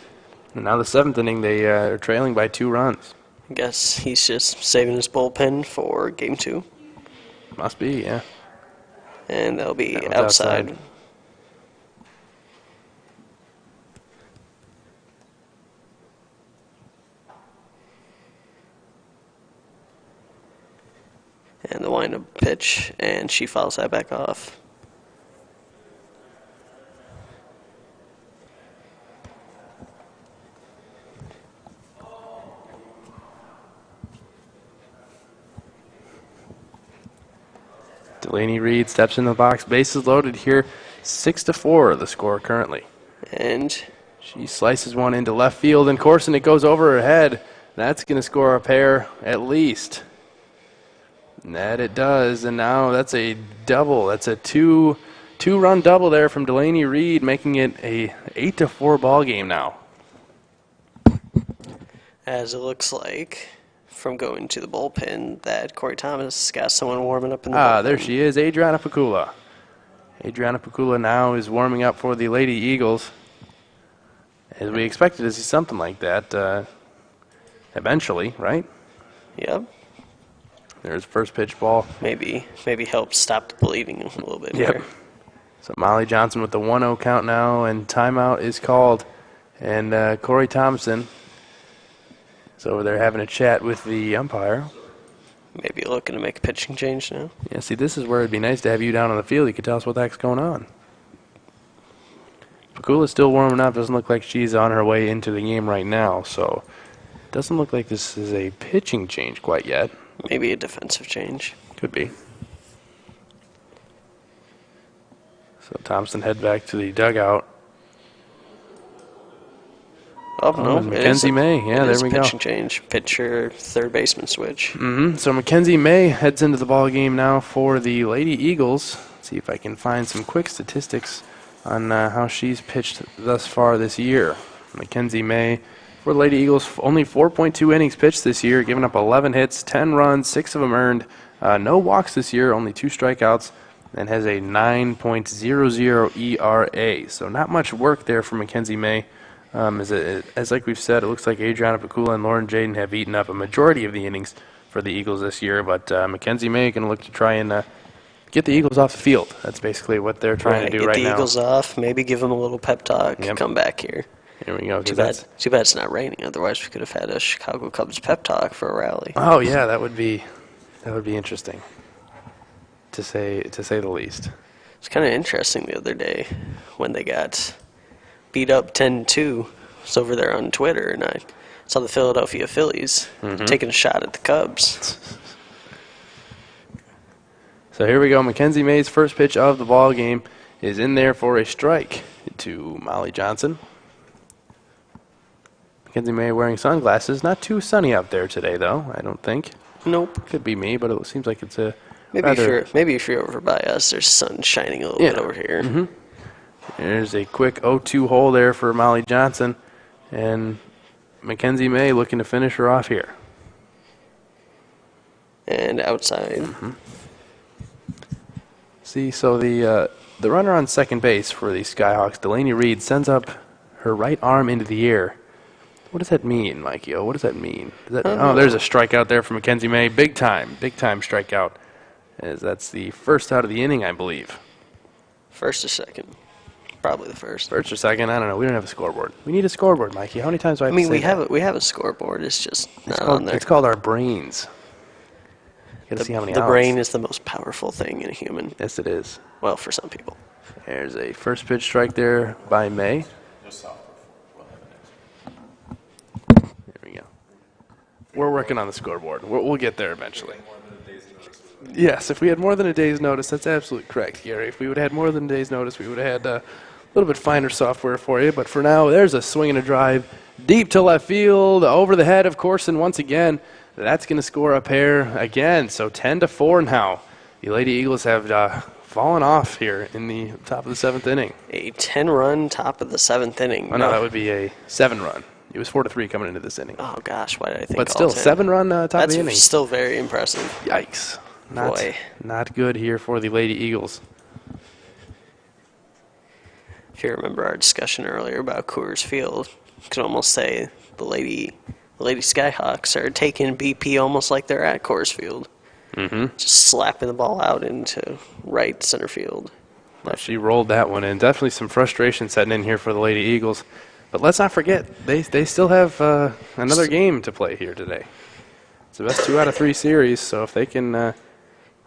And now the 7th inning, they are trailing by 2 runs. I guess he's just saving his bullpen for game 2. Must be, yeah. And that'll be That one's outside. outside. And the wind-up pitch, and she fouls that back off. Delaney Reed steps in the box. Bases loaded here. 6-4 the score currently. And She slices one into left field, and Corson, it goes over her head. That's going to score a pair at least. And that it does, and now that's a double. That's a 2-run double there from Delaney Reed, making it a 8-4 ball game now. As it looks like, from going to the bullpen, that Corey Thomas got someone warming up in the bullpen. There she is, Adriana Pacula. Adriana Pacula now is warming up for the Lady Eagles. As we expected to see something like that eventually, right? Yep. There's first pitch ball. Maybe help stop the bleeding a little bit Yep. here. So Molly Johnson with the 1-0 count now, and timeout is called. And Corey Thompson is over there having a chat with the umpire. Maybe looking to make a pitching change now. Yeah, see, this is where it'd be nice to have you down on the field. You could tell us what the heck's going on. Pacula's still warming up. Doesn't look like she's on her way into the game right now, so doesn't look like this is a pitching change quite yet. Maybe a defensive change. Could be. So Thompson head back to the dugout. Oh, no. and Mackenzie May. Yeah, there we go. Pitching change. Pitcher, third baseman switch. So Mackenzie May heads into the ball game now for the Lady Eagles. Let's see if I can find some quick statistics on how she's pitched thus far this year. Mackenzie May for the Lady Eagles, only 4.2 innings pitched this year, giving up 11 hits, 10 runs, 6 of them earned. No walks this year, only 2 strikeouts, and has a 9.00 ERA. So not much work there for Mackenzie May. As like we've said, it looks like Adriana Pacula and Lauren Jaden have eaten up a majority of the innings for the Eagles this year, but Mackenzie May can look to try and get the Eagles off the field. That's basically what they're trying to do right now. Get the Eagles off, maybe give them a little pep talk, Yep. come back here. Here we go. Too bad it's not raining. Otherwise, we could have had a Chicago Cubs pep talk for a rally. Oh yeah, that would be interesting, to say the least. It's kind of interesting the other day when they got beat up 10-2. I was over there on Twitter, and I saw the Philadelphia Phillies taking a shot at the Cubs. So here we go. Mackenzie May's first pitch of the ball game is in there for a strike to Molly Johnson. Mackenzie May wearing sunglasses. Not too sunny out there today, though, I don't think. Nope. Could be me, but it seems like it's a Maybe if you're over by us, there's sun shining a little bit over here. There's a quick 0-2 hole there for Molly Johnson, and Mackenzie May looking to finish her off here. And outside. See, so the runner on second base for the Skyhawks, Delaney Reed, sends up her right arm into the air. What does that mean, Mikey? What does that mean? There's a strikeout there for Mackenzie May. Big time strikeout. As that's the first out of the inning, I believe. First or second? Probably the first. First or second? I don't know. We don't have a scoreboard. We need a scoreboard, Mikey. How many times do I have to say that? we have a scoreboard. It's just not on there. It's called our brains. Gotta see how many The outs. brain is the most powerful thing in a human. Yes, it is. Well, for some people. There's a first pitch strike there by May. There we go. We're working on the scoreboard. We'll get there eventually. Yes, if we had more than a day's notice, that's absolutely correct, Gary. If we would have had more than a day's notice, we would have had a little bit finer software for you. But for now, there's a swing and a drive deep to left field, over the head of Corson once again. That's going to score a pair again. So 10-4 now. The Lady Eagles have fallen off here in the top of the 7th inning. A 10-run top of the 7th inning. Oh, no, that would be a 7-run. It was 4-3 coming into this inning. Oh, gosh, why did I think But still, 7-run top of the inning. That's still very impressive. Yikes. Boy. Not good here for the Lady Eagles. If you remember our discussion earlier about Coors Field, you could almost say the Lady Skyhawks are taking BP almost like they're at Coors Field. Just slapping the ball out into right center field. Well, she rolled that one in. Definitely some frustration setting in here for the Lady Eagles. But let's not forget, they still have another game to play here today. It's the best 2 out of 3 series, so if they can...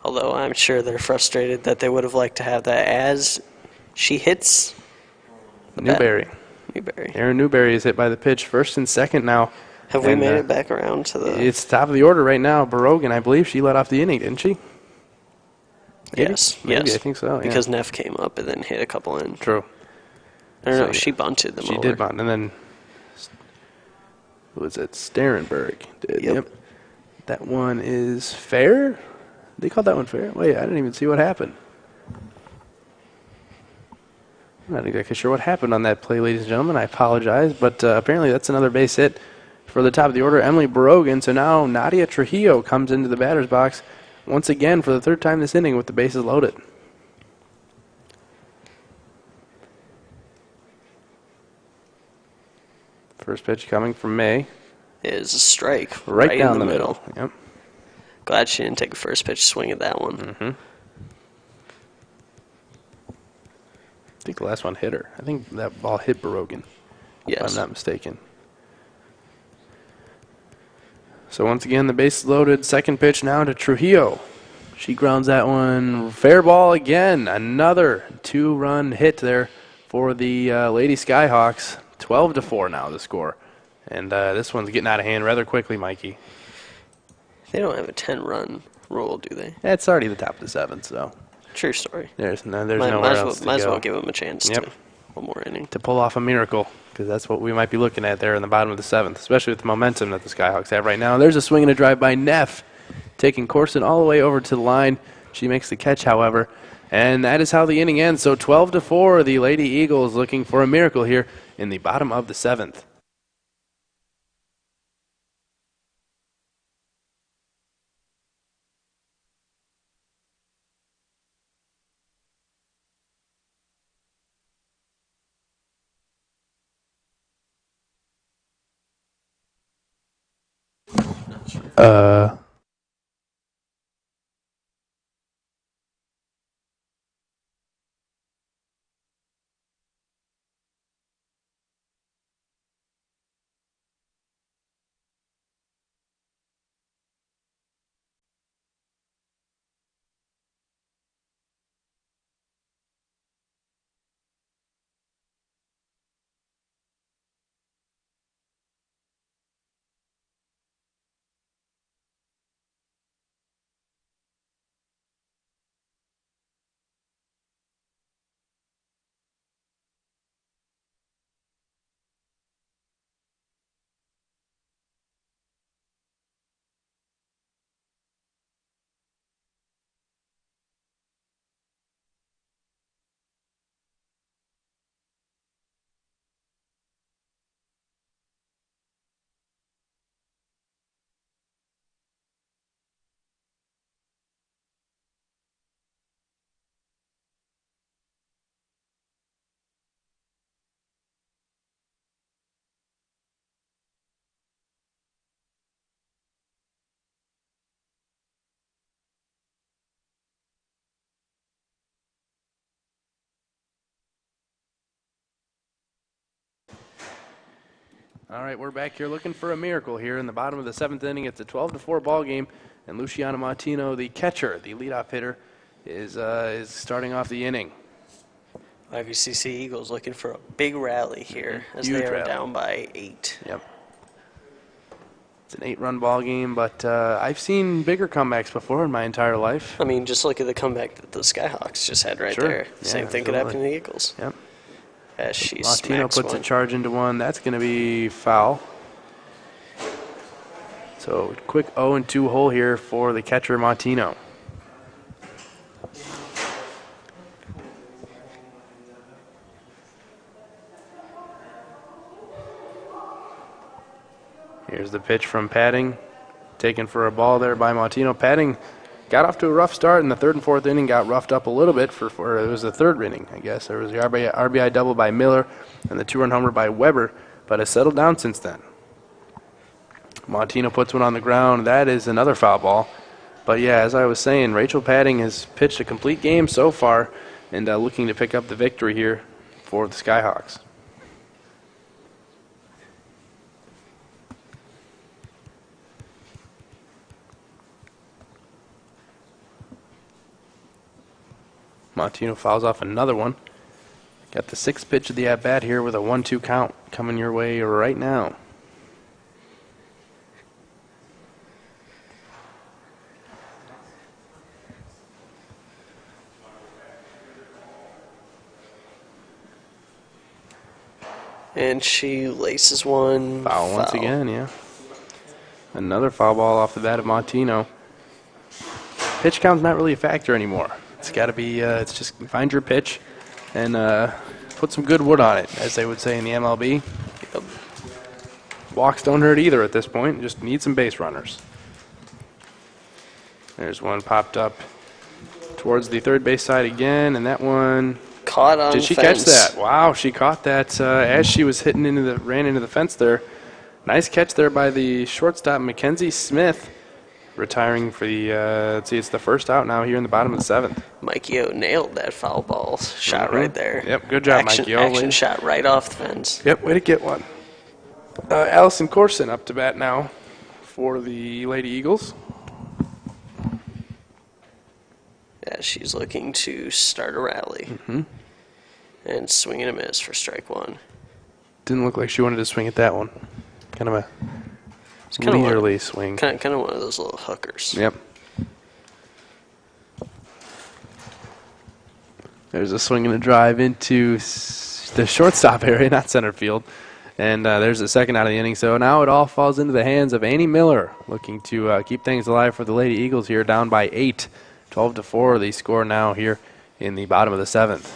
Although I'm sure they're frustrated that they would have liked to have that as she hits the Newberry. Newberry. Aaron Newberry is hit by the pitch, first and second now. Have we made it back around to the... It's top of the order right now. Barogan, I believe she led off the inning, didn't she? Maybe? Yes. Maybe, I think so, yeah. Because Neff came up and then hit a couple in. True. I don't know, So, she bunted them She over. did bunt, and then... Who was it? Sterenberg did. Yep. That one is fair? They called that one fair? Wait, I didn't even see what happened. I'm not exactly sure what happened on that play, ladies and gentlemen. I apologize, but apparently that's another base hit for the top of the order, Emily Brogan. So now Nadia Trujillo comes into the batter's box once again for the third time this inning with the bases loaded. First pitch coming from May. Is a strike Right down in the the middle. Yep. Glad she didn't take a first pitch swing at that one. Mm-hmm. I think the last one hit her. I think that ball hit Brogan, if Yes. I'm not mistaken. So once again, the base is loaded. Second pitch now to Trujillo. She grounds that one. Fair ball again. Another 2-run hit there for the Lady Skyhawks. 12-4 now the score. And this one's getting out of hand rather quickly, Mikey. They don't have a 10-run rule, do they? It's already the top of the seventh, so True story. there's Might nowhere as else to might as go. well give them a chance Yep. to one more inning. To pull off a miracle, because that's what we might be looking at there in the bottom of the seventh, especially with the momentum that the Skyhawks have right now. There's a swing and a drive by Neff, taking Corson all the way over to the line. She makes the catch, however, and that is how the inning ends. So 12-4, the Lady Eagles looking for a miracle here in the bottom of the seventh. All right, we're back here looking for a miracle here in the bottom of the seventh inning. It's a 12-4 ball game, and Luciana Martino, the catcher, the leadoff hitter, is starting off the inning. IVCC Eagles looking for a big rally here as Huge they are rally. down by 8. Yep. It's an 8-run ball game, but I've seen bigger comebacks before in my entire life. I mean, just look at the comeback that the Skyhawks just had right Sure. there. Yeah, Same thing could happen to absolutely. the Eagles. Yep. As she Martino smacks puts one. a charge into one. That's going to be foul. So quick 0-2 hole here for the catcher Martino. Here's the pitch from Padding, taken for a ball there by Martino. Padding got off to a rough start in the third and fourth inning, got roughed up a little bit for it was the third inning, I guess. There was the RBI double by Miller and the 2-run homer by Weber, but has settled down since then. Martino puts one on the ground. That is another foul ball. But yeah, as I was saying, Rachel Padding has pitched a complete game so far and looking to pick up the victory here for the Skyhawks. Martino fouls off another one. Got the sixth pitch of the at-bat here with a 1-2 count coming your way right now. And she laces one. Foul once again, yeah. Another foul ball off the bat of Martino. Pitch count's not really a factor anymore. It's got to be, it's just find your pitch and put some good wood on it, as they would say in the MLB. Walks don't hurt either at this point. Just need some base runners. There's one popped up towards the third base side again, and that one Caught on did she fence. catch that? Wow, she caught that as she was ran into the fence there. Nice catch there by the shortstop Mackenzie Smith, retiring for the let's see, it's the first out now here in the bottom of the 7th. Mikey O nailed that foul ball shot right there. Yep, good job, Mikey O. Action shot right off the fence. Yep, way to get one. Allison Corson up to bat now for the Lady Eagles. Yeah, she's looking to start a rally. And swing and a miss for strike one. Didn't look like she wanted to swing at that one. Kind of a kinda leisurely swing. Kind of one of those little hookers. Yep. There's a swing and a drive into the shortstop area, not center field. And there's the second out of the inning. So now it all falls into the hands of Annie Miller, looking to keep things alive for the Lady Eagles here, down by 8. 12-4, the score now here in the bottom of the 7th.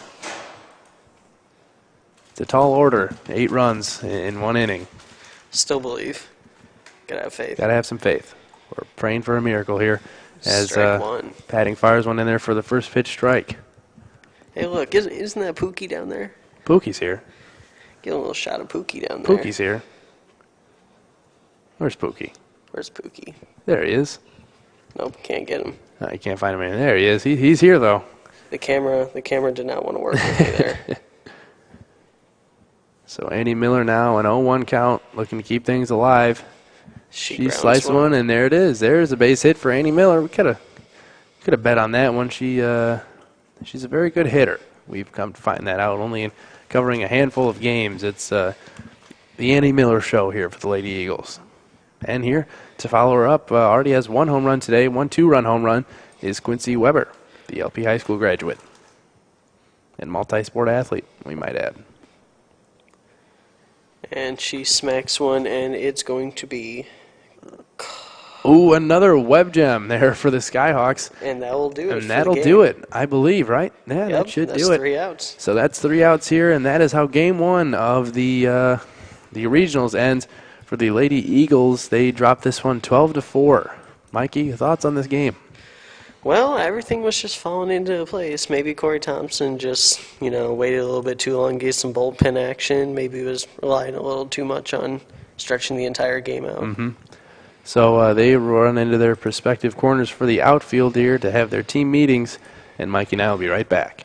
It's a tall order, 8 runs in 1 inning. Still believe. Gotta have faith. Gotta have some faith. We're praying for a miracle here as Strike one. Padding fires one in there for the first pitch strike. Hey, look, isn't that Pookie down there? Pookie's here. Get a little shot of Pookie down there. Pookie's here. Where's Pookie? Where's Pookie? There he is. Nope, can't get him. You can't find him in there. He is. He's here though. The camera did not want to work with me there. So Annie Miller now an 0-1 count, looking to keep things alive. She sliced one, and there it is. There's a base hit for Annie Miller. We could have bet on that one. She's a very good hitter. We've come to find that out only in covering a handful of games. It's the Annie Miller show here for the Lady Eagles. And here to follow her up, already has 1 home run today. 1 2-run home run is Quincy Weber, the LP High School graduate and multi-sport athlete, we might add. And she smacks one, and it's going to be... Ooh, another web gem there for the Skyhawks. And that will do it. And that'll do it, I believe, right? Yeah, that should do it. 3 outs. So that's 3 outs here, and that is how Game 1 of the regionals ends for the Lady Eagles. They dropped this one 12-4. Mikey, thoughts on this game? Well, everything was just falling into place. Maybe Corey Thompson just, waited a little bit too long to get some bullpen action. Maybe was relying a little too much on stretching the entire game out. So they run into their respective corners for the outfield here to have their team meetings, and Mikey and I will be right back.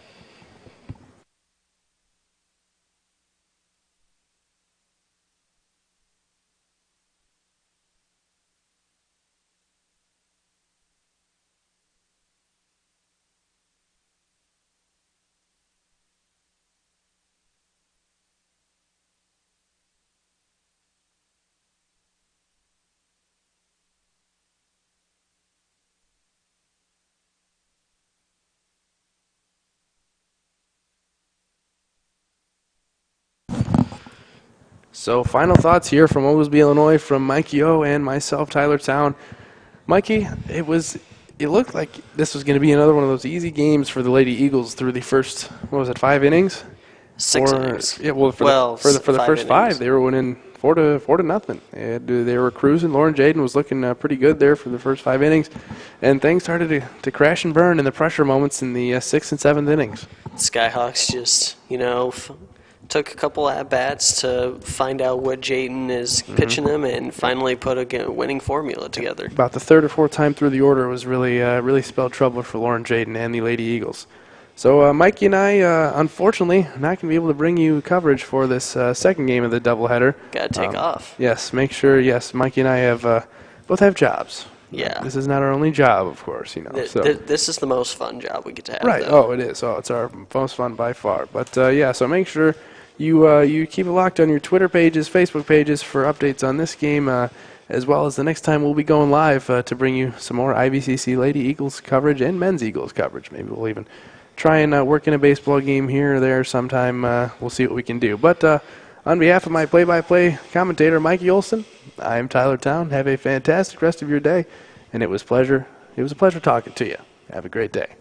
So final thoughts here from Oglesby, Illinois, from Mikey O and myself, Tyler Town. Mikey, it looked like this was going to be another one of those easy games for the Lady Eagles through the first, 5 innings? 6 innings. Yeah, well, for the first 5, they were winning 4-0. They were cruising. Lauren Jaden was looking pretty good there for the first 5 innings, and things started to crash and burn in the pressure moments in the 6th and 7th innings. Skyhawks just, took a couple at-bats to find out what Jayden is pitching them and finally put a winning formula together. About the 3rd or 4th time through the order was really spelled trouble for Lauren Jaden and the Lady Eagles. So Mikey and I, unfortunately, not going to be able to bring you coverage for this second game of the doubleheader. Got to take off. Yes, make sure, Mikey and I both have jobs. Yeah. This is not our only job, of course, This is the most fun job we get to have. Right. Though. Oh, it is. Oh, it's our most fun by far. But, so make sure you keep it locked on your Twitter pages, Facebook pages for updates on this game, as well as the next time we'll be going live to bring you some more IVCC Lady Eagles coverage and Men's Eagles coverage. Maybe we'll even try and work in a baseball game here or there sometime. We'll see what we can do. But on behalf of my play-by-play commentator, Mikey Olson, I am Tyler Town. Have a fantastic rest of your day, and it was a pleasure talking to you. Have a great day.